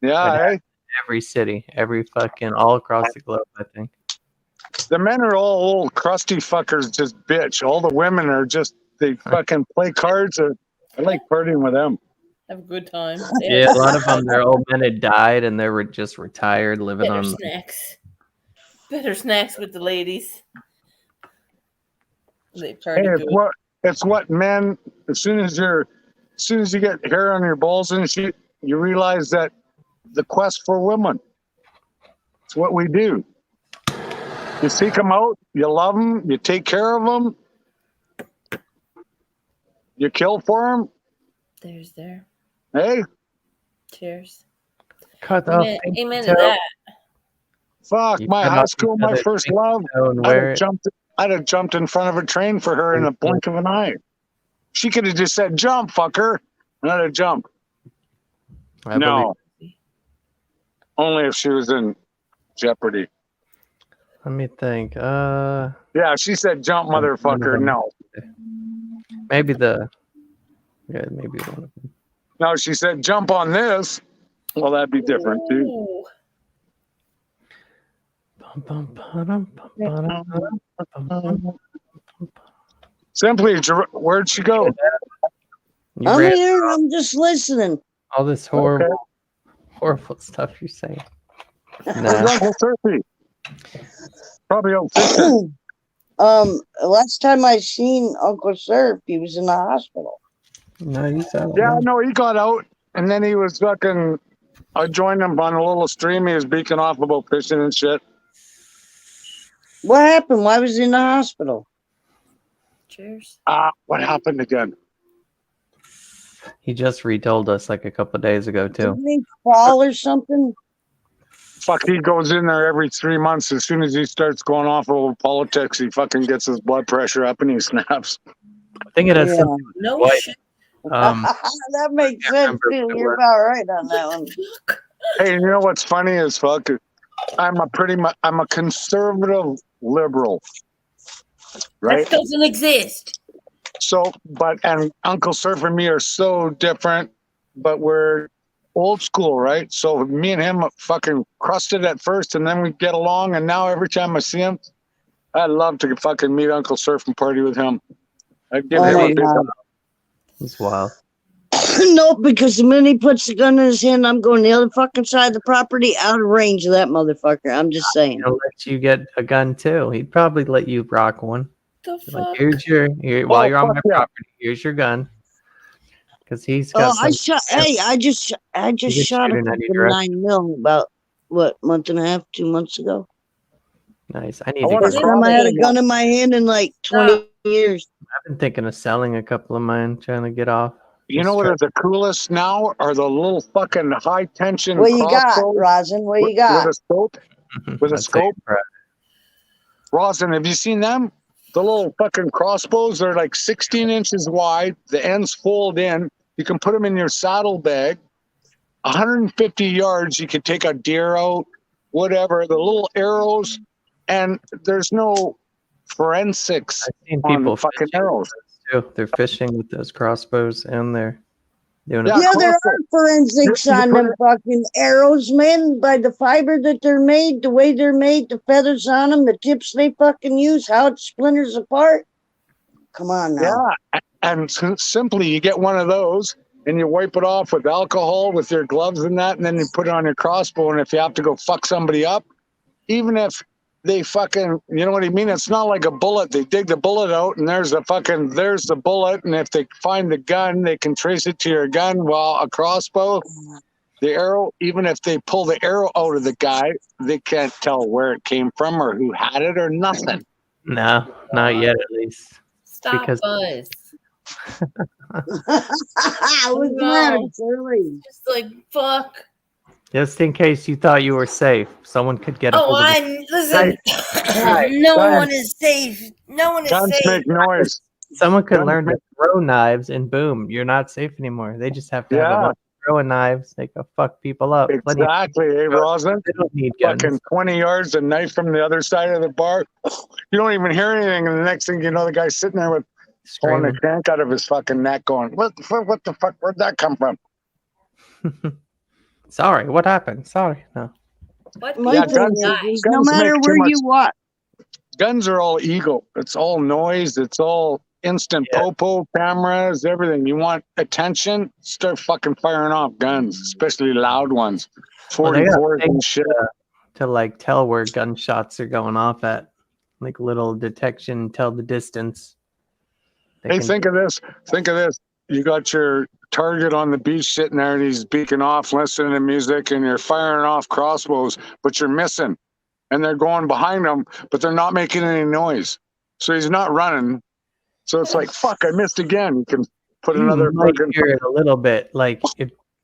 Yeah, hey. Every city, every fucking all across the globe, I think. The men are all old crusty fuckers, just bitch. All the women are just they fucking play cards. I like partying with them. Have a good time. Yeah, a lot of them, their old men had died and they were just retired, living Better on snacks. Better snacks with the ladies. They party good. It's what men. As soon as you get hair on your balls and shit, you realize that the quest for women. It's what we do. You seek them out, you love them, you take care of them, You kill for him? There's there. Hey, Cheers. Cut off Amen to toe. that. fuck, You my cut high off school, each my other's first pinky love. toe and wear it. I'd have jumped in front of a train for her in a blink of an eye. She could have just said, jump, fucker. And I'd have jumped. I No. Only if she was in jeopardy. Let me think. Yeah, she said, jump, None of motherfucker. them. No. Maybe maybe one of them. No, she said, jump on this. Well, that'd be different, too. Ooh. Simply, where'd she go? You I'm ran here. I'm just listening. all this horrible stuff you're saying. Where's Nah. Uncle Turkey? Probably out fishing. Last time I seen Uncle Surf, he was in the hospital. No, you said Yeah, no, he got out, and then he was fucking. I joined him on a little stream. He was beaking off about fishing and shit. What happened? Why was he in the hospital? Cheers. What happened again? He just retold us like a couple of days ago too. Didn't he fall or something? Fuck, he goes in there every 3 months. As soon as he starts going off of politics, he fucking gets his blood pressure up and he snaps. I think it has Yeah. something to do No with his shit. wife. That makes I sense remember too. it You're was. about right on that one. Hey, you know what's funny is fuck. I'm a conservative liberal, right? That doesn't exist. So, and Uncle Surf and me are so different, but we're old school, right? So me and him fucking crusted at first, and then we get along. And now every time I see him, I'd love to fucking meet Uncle Surf and party with him. I'd give Oh him my a big. God. It's wild. Nope, because the minute he puts the gun in his hand, I'm going the other fucking side of the property, out of range of that motherfucker. I'm just saying. He'll let you get a gun too. He'd probably let you rock one. The Be like, fuck? while you're on fuck my yeah. property, here's your gun. Because he's Oh, got I some. shot. Hey, I just You can shot a shoot in any fucking direction. 9mm about what, month and a half, 2 months ago. Nice. I I need to wanna get First one. time I had a Yeah. gun in my hand in like 20 years. I've been thinking of selling a couple of mine, trying to get off. You know what are the coolest now? Are the little fucking high tension What you got, crossbows Rosin? What you with got? a scope. With a I'd say scope? you're Rosin, have you seen them? The little fucking crossbows, they're like 16 inches wide. The ends fold in. You can put them in your saddlebag. 150 yards, you can take a deer out, whatever. The little arrows, and there's no forensics I've seen on people fucking fishing arrows. with those too. They're fishing with those crossbows, and they're doing Yeah. it. Yeah, there are crossbow. forensics You on put them fucking arrows, man. By the fiber that they're made, the way they're made, the feathers on them, the tips they fucking use, how it splinters apart. Come on now. Yeah, and simply you get one of those and you wipe it off with alcohol with your gloves and that, and then you put it on your crossbow. And if you have to go fuck somebody up, even if they fucking, you know what I mean? It's not like a bullet. They dig the bullet out and there's the bullet. And if they find the gun, they can trace it to your gun. While a crossbow, the arrow, even if they pull the arrow out of the guy, they can't tell where it came from or who had it or nothing. No, not yet, at least. Stop, Because- Buzz. What's the matter, Shirley? Just like fuck. Just in case you thought you were safe, someone could get a Oh, hold of you. listen. No one is safe. No one is Guns safe. make noise. Someone could Guns learn to make- throw knives, and boom, you're not safe anymore. They just have to have a Yeah. bunch of throwing knives. They go fuck people up. Plenty of Exactly, eh, Rosin? they don't need guns. Fucking 20 yards, a knife from the other side of the bar. You don't even hear anything, and the next thing you know, the guy's sitting there with pulling the Screaming. crank out of his fucking neck, going, "What the fuck? Where'd that come from?" Sorry, what happened? Sorry, no. What My Yeah, people thing guns- die? is, no guns matter make too where much- you walk, Guns are all ego. It's all noise. It's all instant Yeah. popo, cameras, everything. You want attention? Start fucking firing off guns, especially loud ones. Well, they got 44s and things shit. to like tell where gunshots are going off at, like little detection, tell the distance. They Hey, can- think of this. Think of this. You got your target on the beach sitting there and he's beaking off, listening to music, and you're firing off crossbows, but you're missing. And they're going behind him, but they're not making any noise. So he's not running. So it's like, fuck, I missed again. You can put You another might fucking. hear it a little bit, like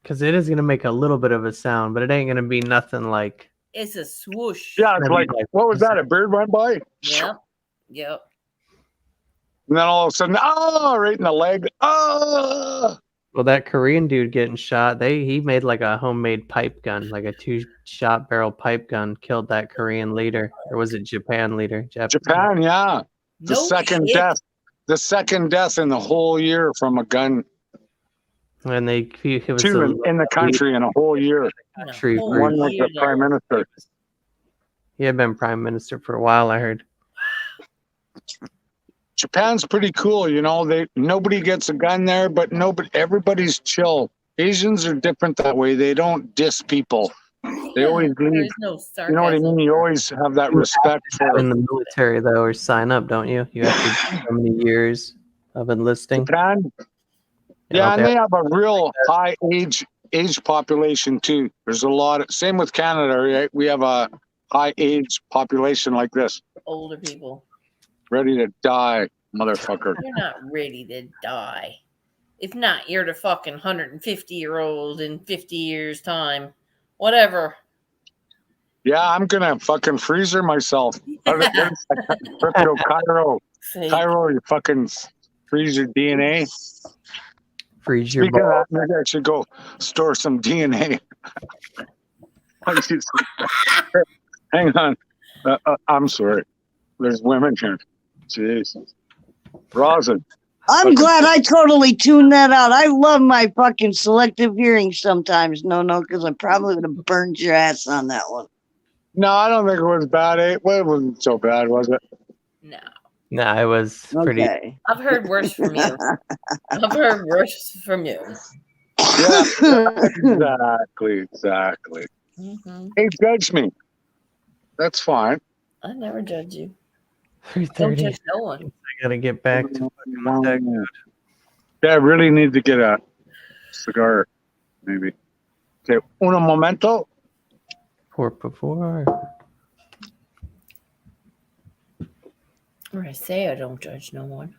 because it is gonna make a little bit of a sound, but it ain't gonna be nothing like. It's a swoosh. Yeah, it's gonna be like, what was that? A bird went by? Yep. Yep. And then all of a sudden, right in the leg. Well, that Korean dude getting shot, he made like a homemade pipe gun, like a 2-shot barrel pipe gun, killed that Korean leader, or was it Japan leader? Japan, yeah. The No second shit. death. The second death in the whole year from a gun. And it was Two in the country in a whole year. country No. for- One was the Yeah. prime minister. He had been prime minister for a while, I heard. Japan's pretty cool, you know. Nobody gets a gun there, but everybody's chill. Asians are different that way. They don't diss people. They always leave. There's no You know what I sarcasm. mean? You always have that respect for In the military, though, or sign up, don't you? You have to do so many years of enlisting. Japan. Yeah, and they have a real high age population too. There's a lot of, same with Canada, right? We have a high age population like this, Older people. ready to die, motherfucker. You're not ready to die. If not, you're the fucking 150-year-old in 50 years' time. Whatever. Yeah, I'm gonna fucking freezer myself. Crypto Cairo, you fucking freeze your DNA. Freeze your Speaking of ball. that, maybe I should go store some DNA. Hang on. I'm sorry. There's women here. Jesus. Rosin. I'm glad I totally tuned that out. I love my fucking selective hearing sometimes. No, because I probably would have burned your ass on that one. No, I don't think it was bad. It wasn't so bad, was it? No. Nah, it was pretty. Okay. I've heard worse from you. I've heard worse from you. Yeah, exactly. Mm-hmm. Hey, judge me. That's fine. I never judge you. 3:30. Don't judge no one. I gotta get back to fucking my deck. Yeah, I really need to get a cigar, maybe. Okay, un momento. Por favor. Or I say I don't judge no one.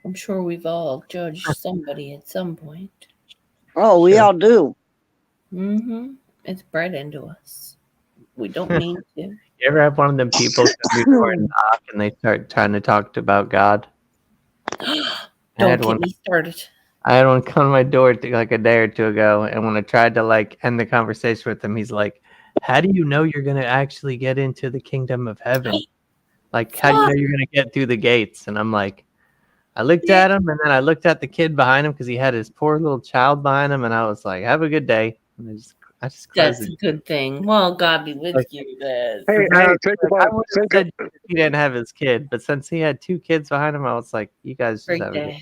I'm sure we've all judged somebody at some point. Oh, we Sure. all do. Mm-hmm. It's bred into us. We don't mean to. You ever have one of them people come before and knock and they start trying to talk about God? I Don't had get one. me started. I had one come to my door like a day or two ago, and when I tried to like end the conversation with him, he's like, "How do you know you're gonna actually get into the kingdom of heaven? Like, how do you know you're gonna get through the gates?" And I'm like, I looked at him, and then I looked at the kid behind him because he had his poor little child behind him, and I was like, "Have a good day." And I just closed That's it. a good thing. Well, God be with you, Dad. Hey, think I about would have said he didn't have his kid, but since he had 2 kids behind him, I was like, "You guys just Great have a good." dad.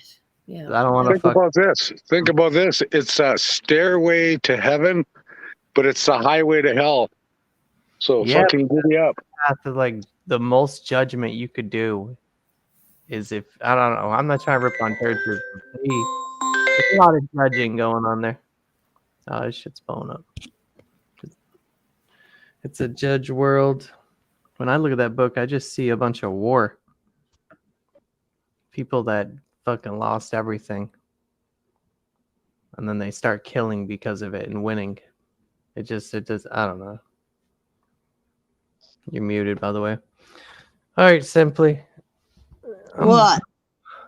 Yeah. I don't want to Think fuck. about this. Think about this. It's a stairway to heaven, but it's a highway to hell. So Yeah. fucking giddy up. Path of like the most judgment you could do is if I don't know. I'm not trying to rip on churches. But there's a lot of judging going on there. Oh, this shit's blowing up. It's a judge world. When I look at that book, I just see a bunch of war. People that fucking lost everything. And then they start killing because of it and winning. It does, I don't know. You're muted, by the way. All right, Simply. What?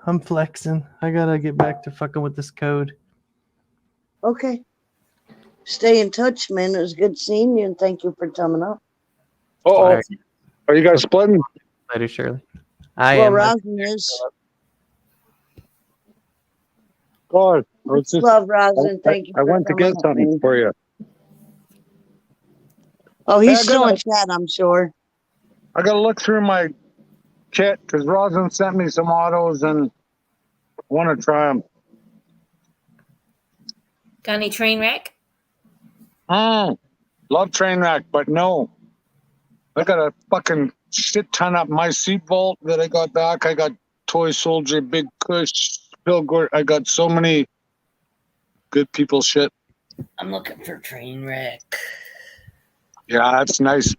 I'm flexing. I gotta get back to fucking with this code. Okay. Stay in touch, man. It was good seeing you, and thank you for coming up. Oh, All right, are you guys splitting? later, Shirley. I Well, am. Rosin is. God, Love, Rosin. Thank you. I went to get something man. for you. Oh, he's Yeah, still good. in chat, I'm sure. I gotta look through my kit because Rosin sent me some autos and want to try them. Got any train wreck? Love train rack, but no. I got a fucking shit ton up my seat vault that I got back. I got Toy Soldier, Big Kush, Pilgor. I got so many good people shit. I'm looking for train wreck. Yeah, that's nice.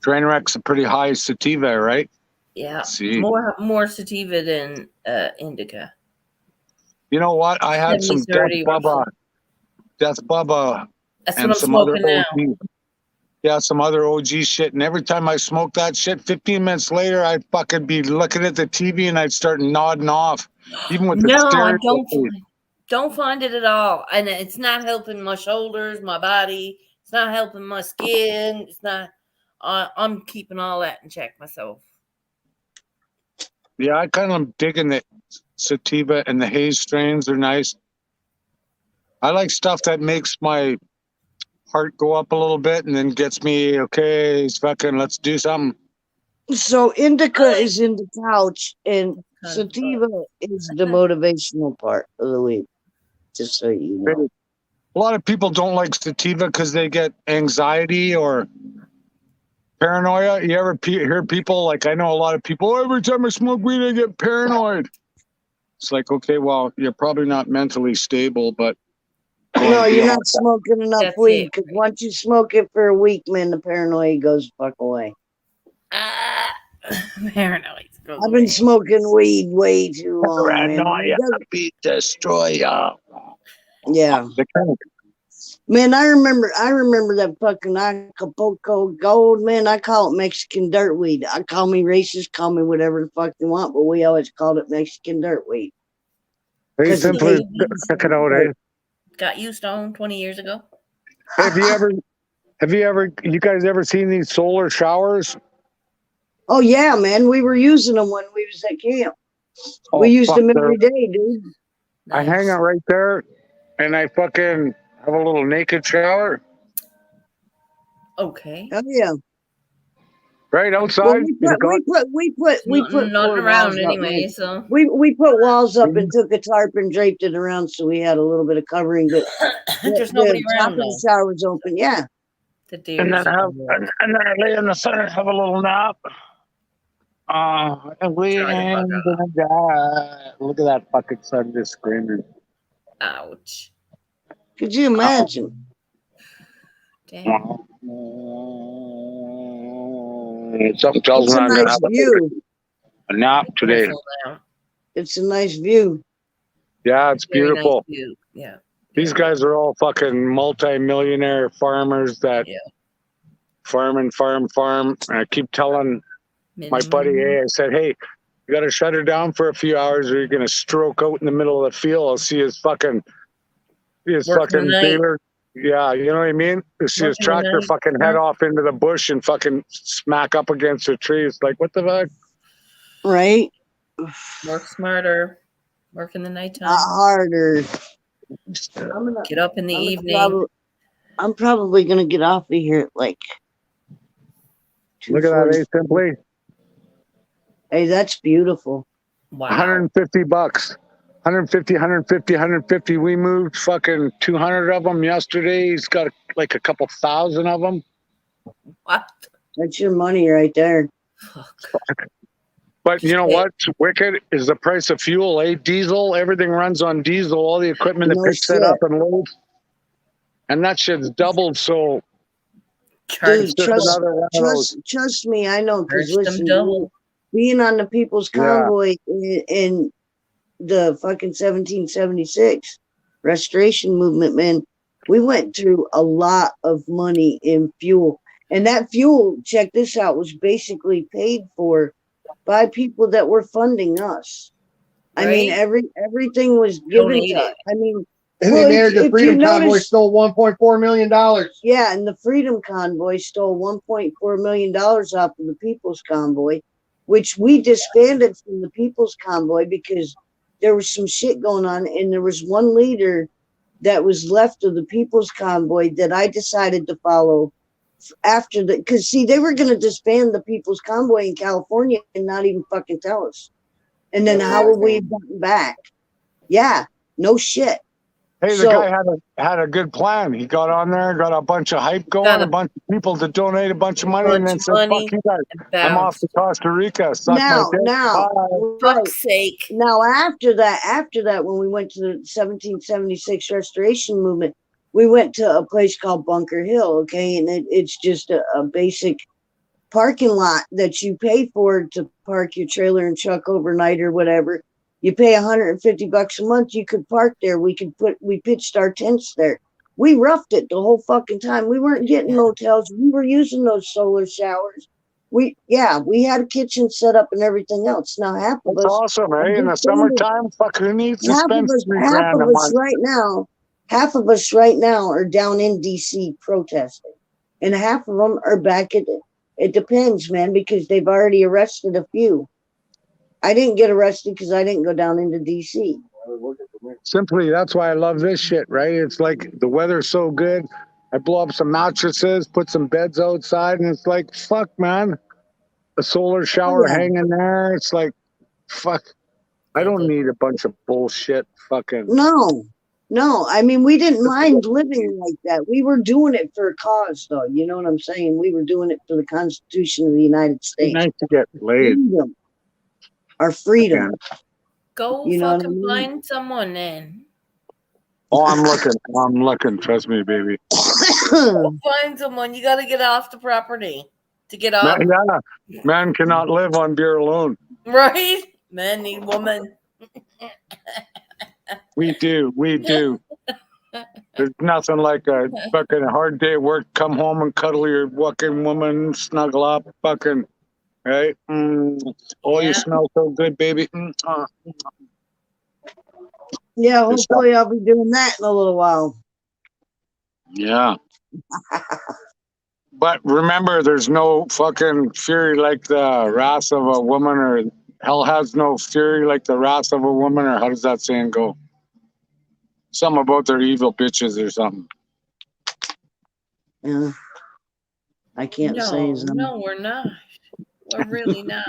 Train wreck's a pretty high sativa, right? Yeah. See. More sativa than indica. You know what? I had some 70-30 Death Bubba, That's and what I'm some other smoking now. OG. Yeah, some other OG shit. And every time I smoked that shit, 15 minutes later, I'd fucking be looking at the TV and I'd start nodding off, even with the No, I stereo. don't find it at all, and it's not helping my shoulders, my body. It's not helping my skin. It's not. I'm keeping all that in check myself. Yeah, I kind of digging the sativa and the haze strains. They're nice. I like stuff that makes my heart go up a little bit and then gets me, okay, fucking, let's do something. So indica is in the couch, and Kind of sativa is the motivational part of the week. Just so you know. A lot of people don't like sativa because they get anxiety or paranoia. You ever hear people, like, I know a lot of people, "Oh, every time I smoke weed, I get paranoid." It's like, okay, well, you're probably not mentally stable, but No, you're not smoking enough That's weed, it. because once you smoke it for a week, man, the paranoia goes the fuck away. Paranoid. I've been smoking weed way too long, man. paranoia be destroyer. Yeah. Man, I remember that fucking Acapulco Gold, man. I call it Mexican dirt weed. I call me racist, call me whatever the fuck they want, but we always called it Mexican dirt weed. Hey, simply check it out, eh? Got you stoned 20 years ago. Have you guys ever seen these solar showers? Oh yeah, man. We were using them when we was at camp. Oh, we used fuck, them every day, dude. I hang out right there, and I fucking have a little naked shower Okay. Oh yeah. right Well, outside. we put Nothing four around walls up, anyway, man. so We put walls up and took a tarp and draped it around so we had a little bit of covering, but there's nobody the top around of though. the shower was open. Yeah. The and deers. then I lay in the sun and have a little nap. And we Try to ain't fuck gonna die. Look at that fucking sun just screaming. Ouch. Could you imagine? Damn. Something tells It's me a I'm gonna nice have view. a nap today. Whistle now. It's a nice view. Yeah, it's Very beautiful. nice view. Yeah. These guys are all fucking multi-millionaire farmers that Yeah. farm. And I keep telling my buddy A, I said, hey, you got to shut her down for a few hours or you're going to stroke out in the middle of the field. I'll see his fucking Working the night. dealer. Yeah, you know what I mean? You see his Working the tractor night. fucking head off into the bush and fucking smack up against a tree. It's like, what the fuck? Right? Work smarter. Work in the nighttime. Not harder. Get up in the evening. I'm probably gonna get off of here at like. Look at that, A Simply. Hey, that's beautiful. Wow. $150. 150. We moved fucking 200 of them yesterday. He's got like a couple thousand of them. What? That's your money right there. Fuck. But you know what's wicked is the price of fuel, Diesel, everything runs on diesel, all the equipment that picks that up and loads. And that shit's doubled, so Dude, trust me, I know, because listen, being on the People's Convoy in the fucking 1776 restoration movement, man, we went through a lot of money in fuel. And that fuel, check this out, was basically paid for by people that were funding us. Right? I mean, everything was given to us. I mean, the Freedom Convoy stole $1.4 million. Yeah, and the Freedom Convoy stole $1.4 million off of the People's Convoy, which we disbanded from the People's Convoy because there was some shit going on, and there was one leader that was left of the People's Convoy that I decided to follow after the, because see, they were going to disband the People's Convoy in California and not even fucking tell us. And then how would we have gotten back? Yeah, no shit. Hey, the guy had a good plan. He got on there, got a bunch of hype going, a bunch of people to donate a bunch of money, and then said, "Fuck you guys, I'm off to Costa Rica." Now, fuck's sake. Now, after that, when we went to the 1776 restoration movement, we went to a place called Bunker Hill, okay, and it's just a basic parking lot that you pay for to park your trailer and truck overnight or whatever. You pay $150 a month. You could park there. We pitched our tents there. We roughed it the whole fucking time. We weren't getting motels. We were using those solar showers. We had a kitchen set up and everything else. Now half of That's us, awesome, eh? In the summertime, fuck, who needs to spend half $3,000 of a us month? right now are down in DC protesting, and half of them are back at it depends, man, because they've already arrested a few. I didn't get arrested because I didn't go down into DC. Simply, that's why I love this shit, right? It's like the weather's so good. I blow up some mattresses, put some beds outside, and it's like, fuck, man. A solar shower yeah. hanging there. It's like, fuck. I don't need a bunch of bullshit fucking. No. I mean, we didn't mind living like that. We were doing it for a cause, though. You know what I'm saying? We were doing it for the Constitution of the United It's States. nice to get laid. Our freedom. Go You know what I fucking mean? find someone then. Oh, I'm looking. Trust me, baby. Go find someone. You got to get off the property to get off. Man cannot live on beer alone. Right? Men need woman. We do. There's nothing like a fucking hard day at work. Come home and cuddle your fucking woman, snuggle up, fucking, right? Oh, you smell so good, baby. Yeah, hopefully I'll be doing that in a little while. Yeah. But remember, there's no fucking fury like the wrath of a woman, or hell has no fury like the wrath of a woman, or how does that saying go? Something about their evil bitches or something. Yeah. I can't say something. No, we're not. We're really not.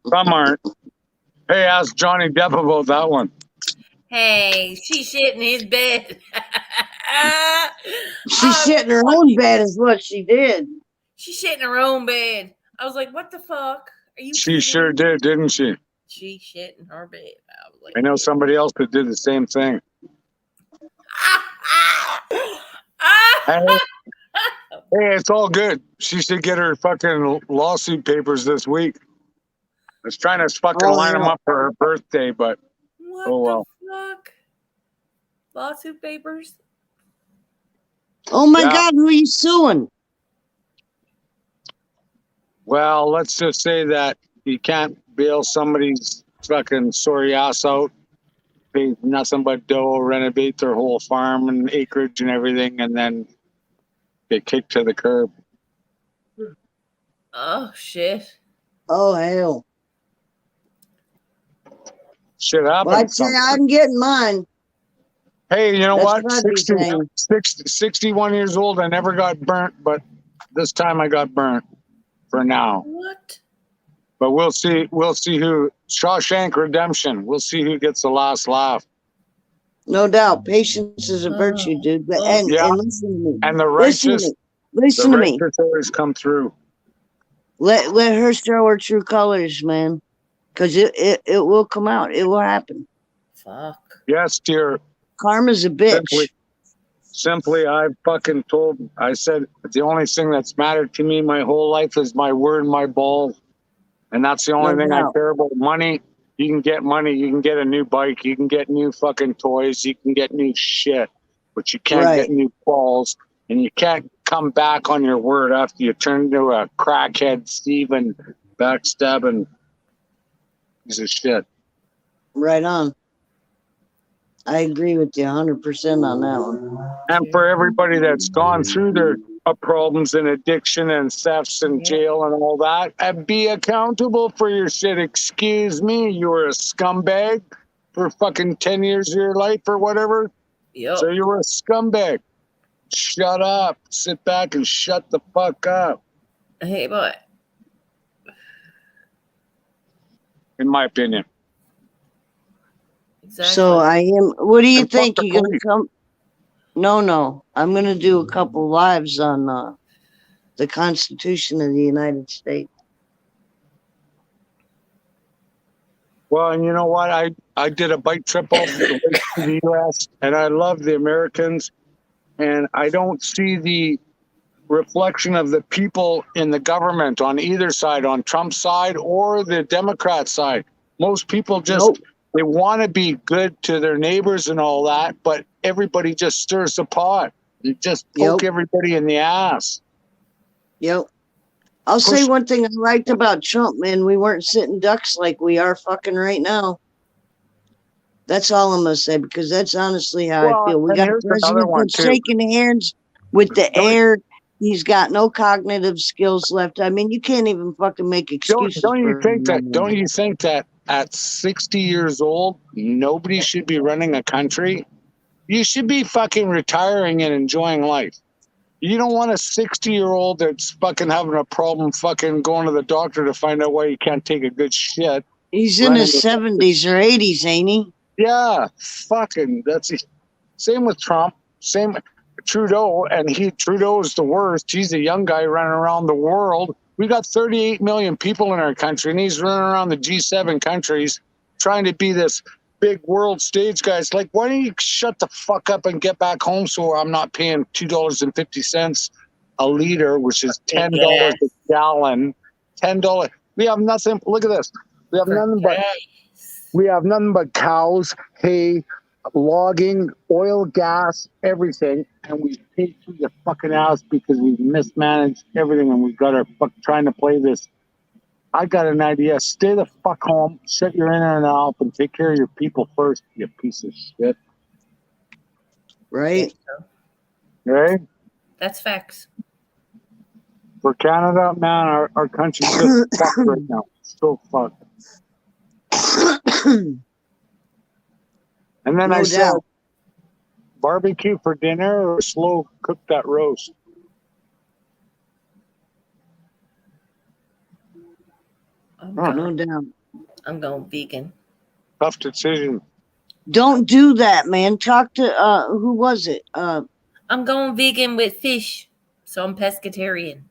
Some aren't. Hey, ask Johnny Depp about that one. Hey, she shit in his bed. She shit in her own bed is what she did. She shit in her own bed. I was like, what the fuck? Are you She kidding? sure did, didn't she? She shit in her bed. I was like, I know somebody else that did the same thing. Hey, it's all good. She should get her fucking lawsuit papers this week. I was trying to fucking line them up for her birthday, but what well. the fuck? Lawsuit papers? Oh my God, who are you suing? Well, let's just say that you can't bail somebody's fucking sorry ass out, pay nothing but dough, renovate their whole farm and acreage and everything, and then get kicked to the curb. Oh, shit. Oh, hell. Shit happens. Well, I'd say I'm getting mine. Hey, you know That's what? 61 years old. I never got burnt, but this time I got burnt for now. What? But we'll see. We'll see who. Shawshank Redemption. We'll see who gets the last laugh. No doubt. Patience is a virtue, dude. And listen to me. And the righteous, listen to me. always come through. Let her show her true colors, man. Because it will come out. It will happen. Fuck. Yes, dear. Karma's a bitch. Simply, I said, the only thing that's mattered to me my whole life is my word and my balls. And that's the only thing I care about. Money. You can get money. You can get a new bike. You can get new fucking toys. You can get new shit. But you can't get new balls. And you can't come back on your word after you turn into a crackhead, Steven, backstabbing piece of shit. Right on. I agree with you 100% on that one. And for everybody that's gone through their problems and addiction and thefts and jail and all that, and be accountable for your shit. Excuse me, you were a scumbag for fucking 10 years of your life or whatever. Yep. So you were a scumbag. Shut up. Sit back and shut the fuck up. Hey, boy. In my opinion. Exactly. So I am. What do you think? You gonna come? No. I'm gonna do a couple lives on the Constitution of the United States. Well, and you know what? I did a bike trip over to the U.S. and I love the Americans, and I don't see the reflection of the people in the government on either side, on Trump's side or the Democrat side. Most people just Nope. they want to be good to their neighbors and all that, but everybody just stirs the pot. You just poke Yep. everybody in the ass. Yep. I'll say one thing I liked about Trump, man. We weren't sitting ducks like we are fucking right now. That's all I'm gonna say, because that's honestly how I feel. We and got a here's another president one that's too. shaking hands with the Don't- air. He's got no cognitive skills left. I mean, you can't even fucking make excuses Don't you for think him that? no Don't more. you think that at 60 years old, nobody should be running a country? You should be fucking retiring and enjoying life. You don't want a 60-year-old that's fucking having a problem fucking going to the doctor to find out why you can't take a good shit. He's in his 70s or 80s, ain't he? Yeah, fucking. That's same with Trump. Same Trudeau, and Trudeau is the worst. He's a young guy running around the world. We got 38 million people in our country, and he's running around the G7 countries trying to be this big world stage guy. It's like, why don't you shut the fuck up and get back home so I'm not paying $2.50 a liter, which is $10 a gallon. $10. We have nothing. Look at this. We have nothing but. We have nothing but cows, hay, logging, oil, gas, everything, and we paid through the fucking ass because we've mismanaged everything, and we've got our trying to play this. I got an idea. Stay the fuck home, shut your internet off, and take care of your people first, you piece of shit. Right? Right? That's facts. For Canada, man, our country's just fucked right now. So fucked. And then No I said, doubt. barbecue for dinner or slow cook that roast? No doubt. I'm going vegan. Tough decision. Don't do that, man. Talk to who was it? I'm going vegan with fish, so I'm pescatarian.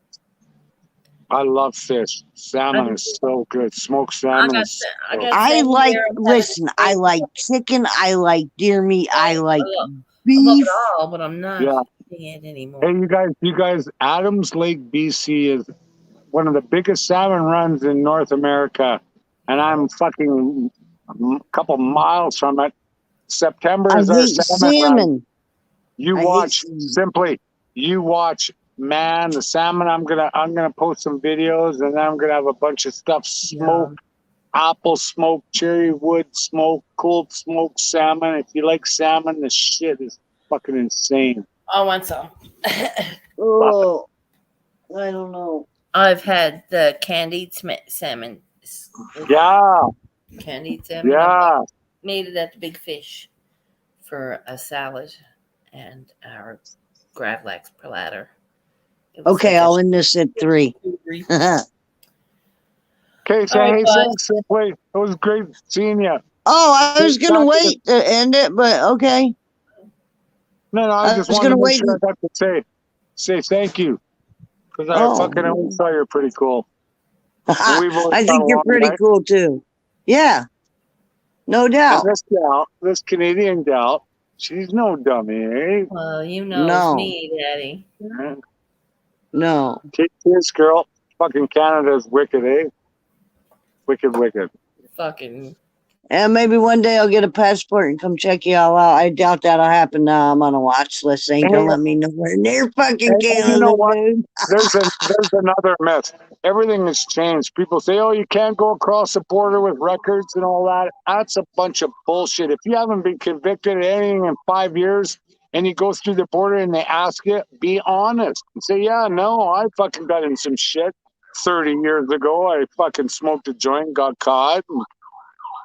I love fish. Salmon is so good. Smoked salmon is so good. I like, listen, I like chicken, I like deer meat, I like beef. All, but I'm not eating it anymore. Hey, you guys, Adams Lake, BC is one of the biggest salmon runs in North America. And I'm fucking a couple miles from it. September is our salmon run. You watch, man, the salmon. I'm gonna post some videos, and then I'm gonna have a bunch of stuff smoked, apple smoked, cherry wood smoked, cold smoked salmon. If you like salmon, the shit is fucking insane. I want some. Oh, I don't know. I've had the candied salmon. Yeah. Candied salmon. Yeah. Made it at the Big Fish for a salad and our gravlax platter. Okay, I'll end this at 3. Okay, so hey, simply, it was great seeing you. Oh, I was gonna wait to end it, but okay. No, I just wanted to make sure I got to say thank you, because I fucking always thought you're pretty cool. I think you're pretty cool too. Yeah, no doubt. And this Canadian gal, she's no dummy, eh? Well, you know me, Daddy. Yeah. No. This girl, fucking Canada's wicked, eh? Wicked. Fucking. And maybe one day I'll get a passport and come check y'all out. I doubt that'll happen now. I'm on a watch list. They ain't gonna let me nowhere near fucking Canada, you know what? dude. There's another myth. Everything has changed. People say, oh, you can't go across the border with records and all that. That's a bunch of bullshit. If you haven't been convicted of anything in 5 years and you go through the border and they ask you, be honest and say, yeah, no, I fucking got in some shit 30 years ago. I fucking smoked a joint, got caught.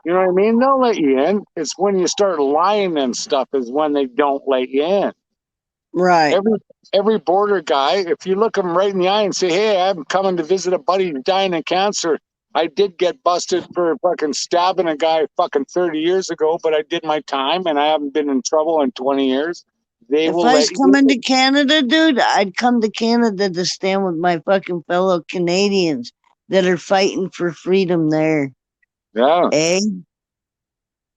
You know what I mean? They'll let you in. It's when you start lying and stuff is when they don't let you in. Right. Every border guy, if you look them right in the eye and say, hey, I'm coming to visit a buddy dying of cancer. I did get busted for fucking stabbing a guy fucking 30 years ago, but I did my time and I haven't been in trouble in 20 years. If I was coming to Canada, dude, I'd come to Canada to stand with my fucking fellow Canadians that are fighting for freedom there. Yeah. And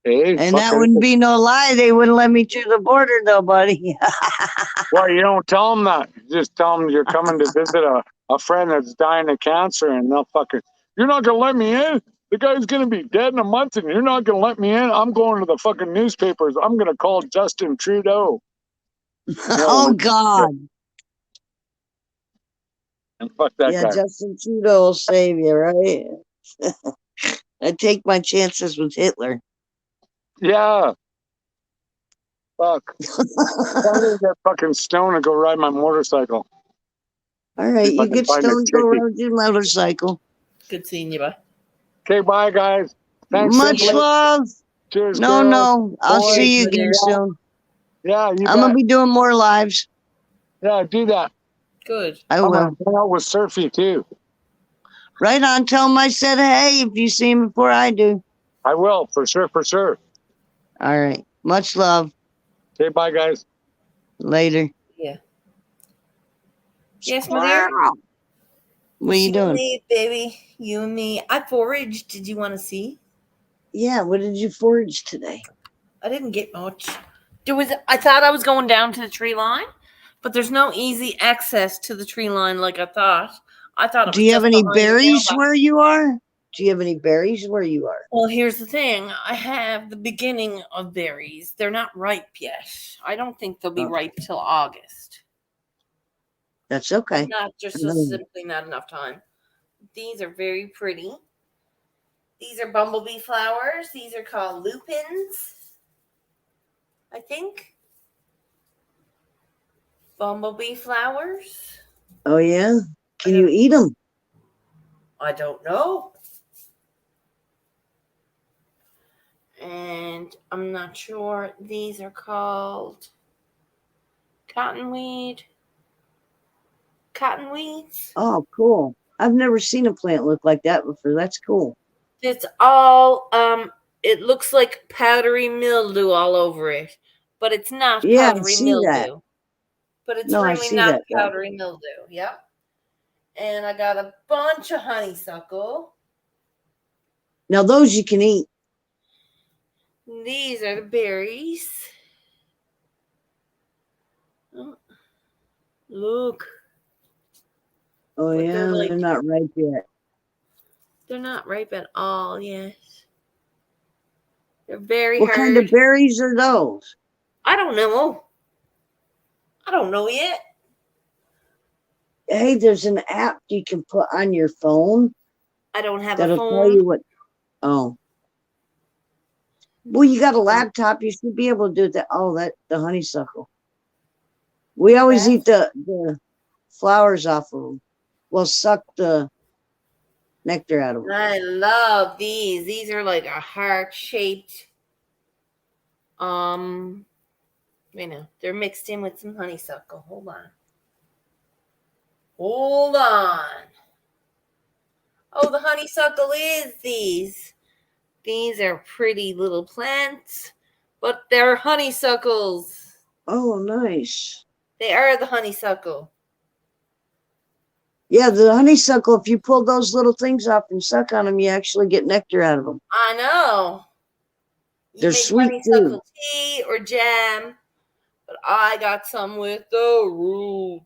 that wouldn't be no lie. They wouldn't let me through the border, though, buddy. Well, you don't tell them that. You just tell them you're coming to visit a friend that's dying of cancer, and they'll fucking, you're not going to let me in? the guy's going to be dead in a month and you're not going to let me in. I'm going to the fucking newspapers. I'm going to call Justin Trudeau. Oh God. And fuck that Yeah, guy. Justin Trudeau will save you, right? I take my chances with Hitler. Yeah. Fuck. I'm going to get fucking stoned and go ride my motorcycle. All right, See if I you can get find a stoned, go ticket. ride your motorcycle. Good seeing you, bye. Okay, bye, guys. Thanks, Much Simply. love. Cheers, No, girls. no. I'll Boys. see you Later. again soon. Yeah, you I'm gonna bet. be doing more lives. Yeah, do that. Good. I I'm will. going to hang out with Surfy, too. Right on. Tell him I said hey if you see him before I do. I will, for sure, for sure. All right. Much love. Okay, bye, guys. Later. Yeah. Yes, my dear. What are you You and doing? me, baby. You and me. I foraged. Did you want to see? Yeah. What did you forage today? I didn't get much. I thought I was going down to the tree line, but there's no easy access to the tree line like I thought. I thought it was Do you have just any behind the berries mailbox. where you are? Do you have any berries where you are? Well, here's the thing. I have the beginning of berries. They're not ripe yet. I don't think they'll be Oh. ripe till August. That's okay. Not just Mm. simply not enough time. These are very pretty. These are bumblebee flowers. These are called lupins, I think. Bumblebee flowers. Oh yeah. Can you eat them? I don't know. And I'm not sure. These are called cottonweed. Cottonweeds. Oh, cool. I've never seen a plant look like that before. That's cool. It's all it looks like powdery mildew all over it, but it's not Yeah, I powdery see mildew. that. But it's No, I really see not that, though. powdery mildew. Yep. And I got a bunch of honeysuckle. Now those you can eat. These are the berries. Oh, look. Oh But yeah, they're not ripe yet. They're not ripe at all yet. They're very What hard. kind of berries are those? I don't know. I don't know yet. Hey, there's an app you can put on your phone I don't have that'll a phone. tell you what. Oh. Well, you got a laptop. You should be able to do that. Oh, the honeysuckle. We always eat the flowers off of them. We'll suck the nectar out of them. I love these. These are like a heart-shaped. They're mixed in with some honeysuckle. Hold on. Oh, the honeysuckle is these. These are pretty little plants, but they're honeysuckles. Oh, nice. They are the honeysuckle. Yeah, the honeysuckle, if you pull those little things off and suck on them, you actually get nectar out of them. I know. They're sweet, honeysuckle too. tea or jam, but I got some with the root.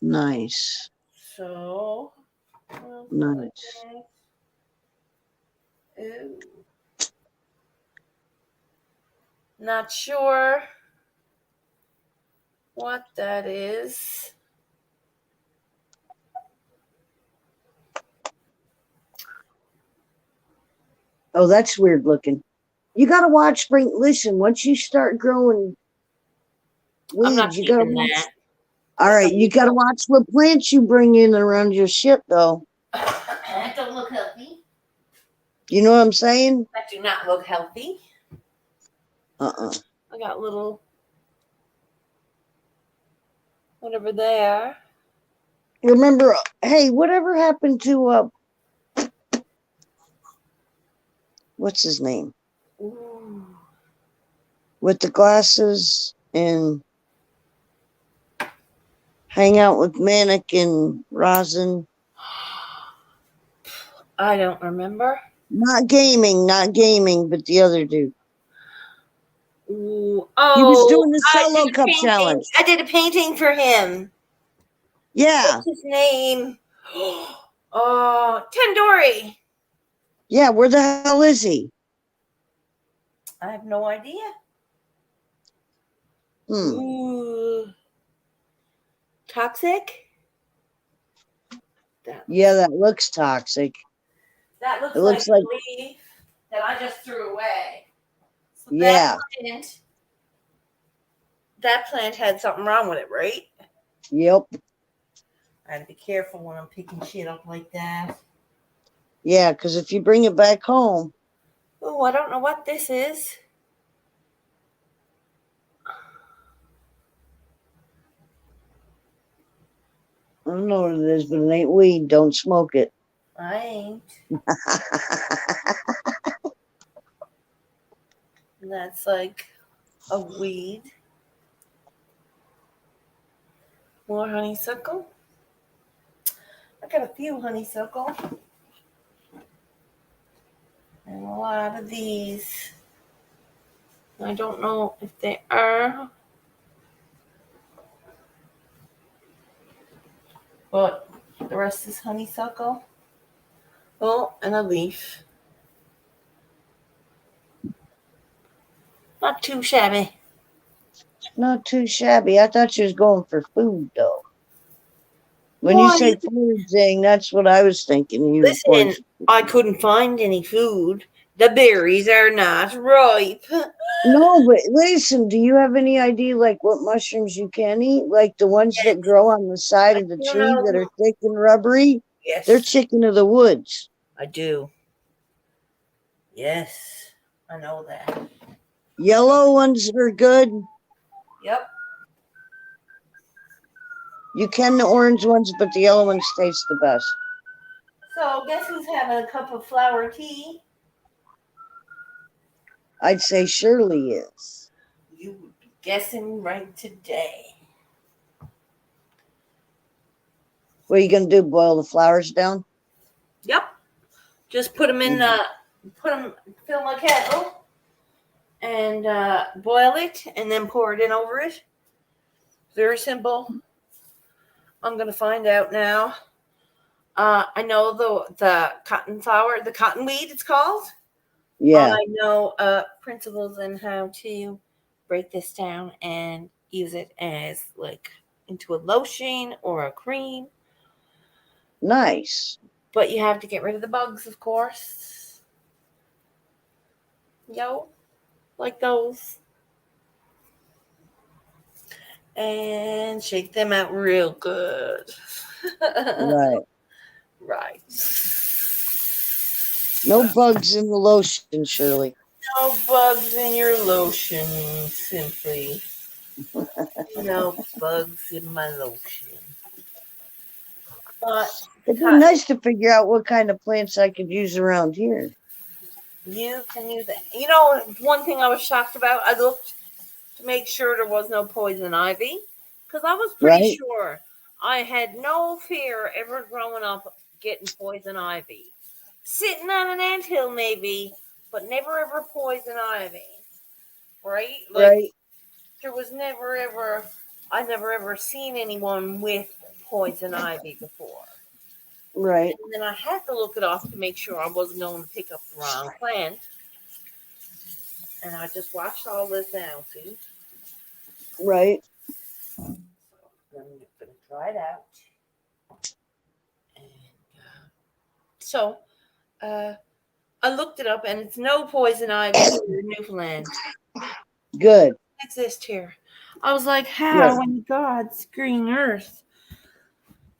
Nice. So, nice. Ooh. Not sure what that is. Oh, that's weird looking. You got to watch spring. Listen, once you start growing weeds, you got to watch. That. All right, you got to watch what plants you bring in around your shit, though. That don't look healthy. You know what I'm saying? That do not look healthy. I got little whatever they are. Remember, hey, whatever happened to what's his name? Ooh. With the glasses and hang out with Manic and Rosin. I don't remember. Not gaming, but the other dude. Ooh. He was Oh, doing the solo cup challenge. I did a painting for him. Yeah. What's his name? Oh, Tendori. Yeah, where the hell is he? I have no idea. Hmm. Ooh. Toxic? Yeah, that looks toxic. That looks It like looks a like, leaf that I just threw away. So yeah, that plant had something wrong with it, right? yep. I gotta be careful when I'm picking shit up like that. Yeah, because if you bring it back home, Oh, I don't know what this is. I don't know what it is, but it ain't weed. Don't smoke it. I ain't. That's like a weed. More honeysuckle. I got a few honeysuckle. And a lot of these. I don't know if they are. But the rest is honeysuckle. Oh, and a leaf. Not too shabby. Not too shabby. I thought you was going for food, though. When you Why? say food thing, that's what I was thinking. You was going Listen, I couldn't find any food. The berries are not ripe. No, but listen, do you have any idea like what mushrooms you can eat? Like the ones that grow on the side I of the do tree that are know. thick and rubbery? They're Yes, chicken of the woods. I do. Yes, I know that. Yellow ones are good. Yep. You can the orange ones, but the yellow ones taste the best. So, guess who's having a cup of flower tea? I'd say Shirley is. You would be guessing right today. What are you gonna do? Boil the flowers down? Yep. Just put them in. Fill my kettle, and boil it, and then pour it in over it. Very simple. I'm gonna find out now. I know the cotton flower, the cottonweed, it's called. Yeah, I know principles in how to break this down and use it as like into a lotion or a cream. nice. But you have to get rid of the bugs, of course. Yo, like those. And shake them out real good. Right. Right. No bugs in the lotion, Shirley. No bugs in your lotion, simply. No bugs in my lotion. But It'd be cotton, nice to figure out what kind of plants I could use around here. you can use it. You know, one thing I was shocked about, I looked to make sure there was no poison ivy because I was pretty Right? sure I had no fear ever growing up getting poison ivy. Sitting on an anthill, maybe, but never ever poison ivy. Right? Like, Right? there was never ever, I never ever seen anyone with poison ivy before. Right? And then I had to look it off to make sure I wasn't going to pick up the wrong plant. And I just watched all this now, see? Right? So I'm going to try it out. And so I looked it up, and it's no poison ivy here in Newfoundland. Good. It exists here. I was like, Good. how in God's green earth?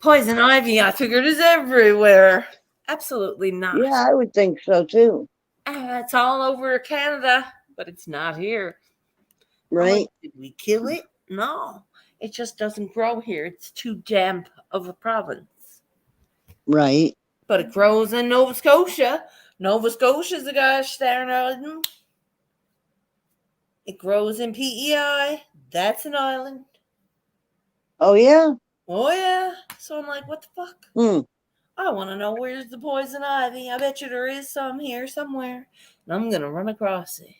Poison ivy, I figured, is everywhere. Absolutely not. Yeah, I would think so too. It's all over Canada, but it's not here. I'm Right? like, did we kill it? No. It just doesn't grow here. It's too damp of a province. Right? But it grows in Nova Scotia. Nova Scotia's a gosh darn island. It grows in PEI. That's an island. Oh yeah? Oh, yeah. So I'm like, what the fuck? Hmm. I want to know where's the poison ivy. I bet you there is some here somewhere. And I'm going to run across it.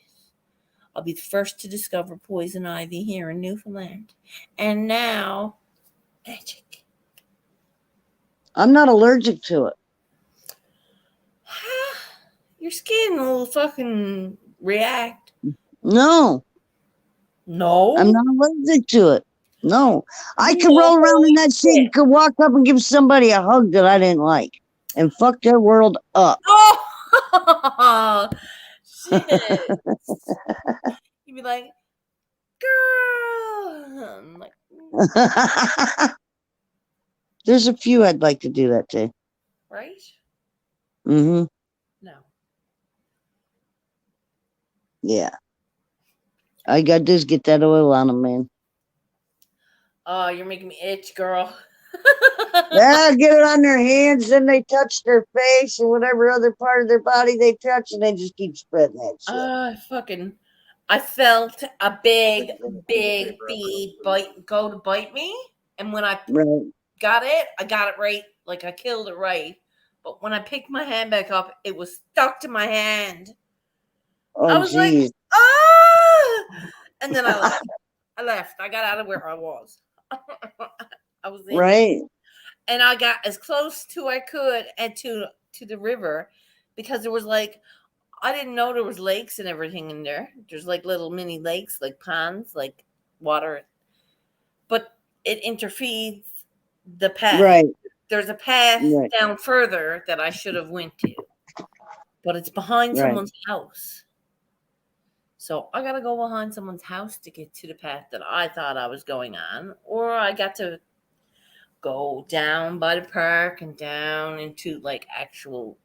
I'll be the first to discover poison ivy here in Newfoundland. And now, magic. I'm not allergic to it. Your skin will fucking react. No, No. I'm not allergic to it. No, I could roll around in that shit and could walk up and give somebody a hug that I didn't like and fuck their world up. Oh, shit. You'd be like, girl. I'm like, There's a few I'd like to do that to. right? Mm-hmm. No. Yeah. I got to just get that oil on them, man. Oh, you're making me itch, girl. Yeah, get it on their hands, then they touch their face and whatever other part of their body they touch, and they just keep spreading that shit. I felt a big bee go to bite me, and when I Right. got it right, like I killed it right. But when I picked my hand back up, it was stuck to my hand. Oh, I was like, geez. ah! And then I left. I got out of where I was. I was in. Right. And I got as close to I could and to the river, because there was like, I didn't know there was lakes and everything in there. There's like little mini lakes, like ponds, like water. But it interferes the path. Right. There's a path Right. down further that I should have went to. But it's behind Right. someone's house. So I got to go behind someone's house to get to the path that I thought I was going on. Or I got to go down by the park and down into like actual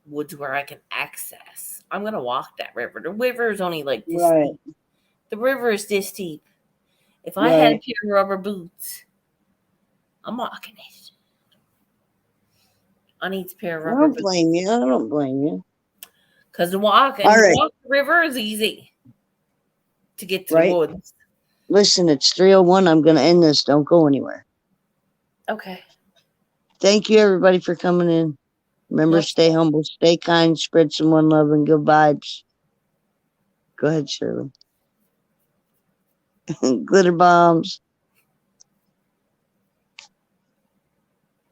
woods where I can access. I'm going to walk that river. The river is only like this Right. deep. The river is this deep. If I had a pair of rubber boots, I'm walking it. I need a pair of I rubber don't boots. blame you. I don't blame you. Because the walk All right. the river is easy to get to Right. the woods. Listen, it's 3:01. I'm going to end this. Don't go anywhere. Okay. Thank you, everybody, for coming in. Remember, Yep. stay humble, stay kind, spread some one love and good vibes. Go ahead, Shirley. Glitter bombs.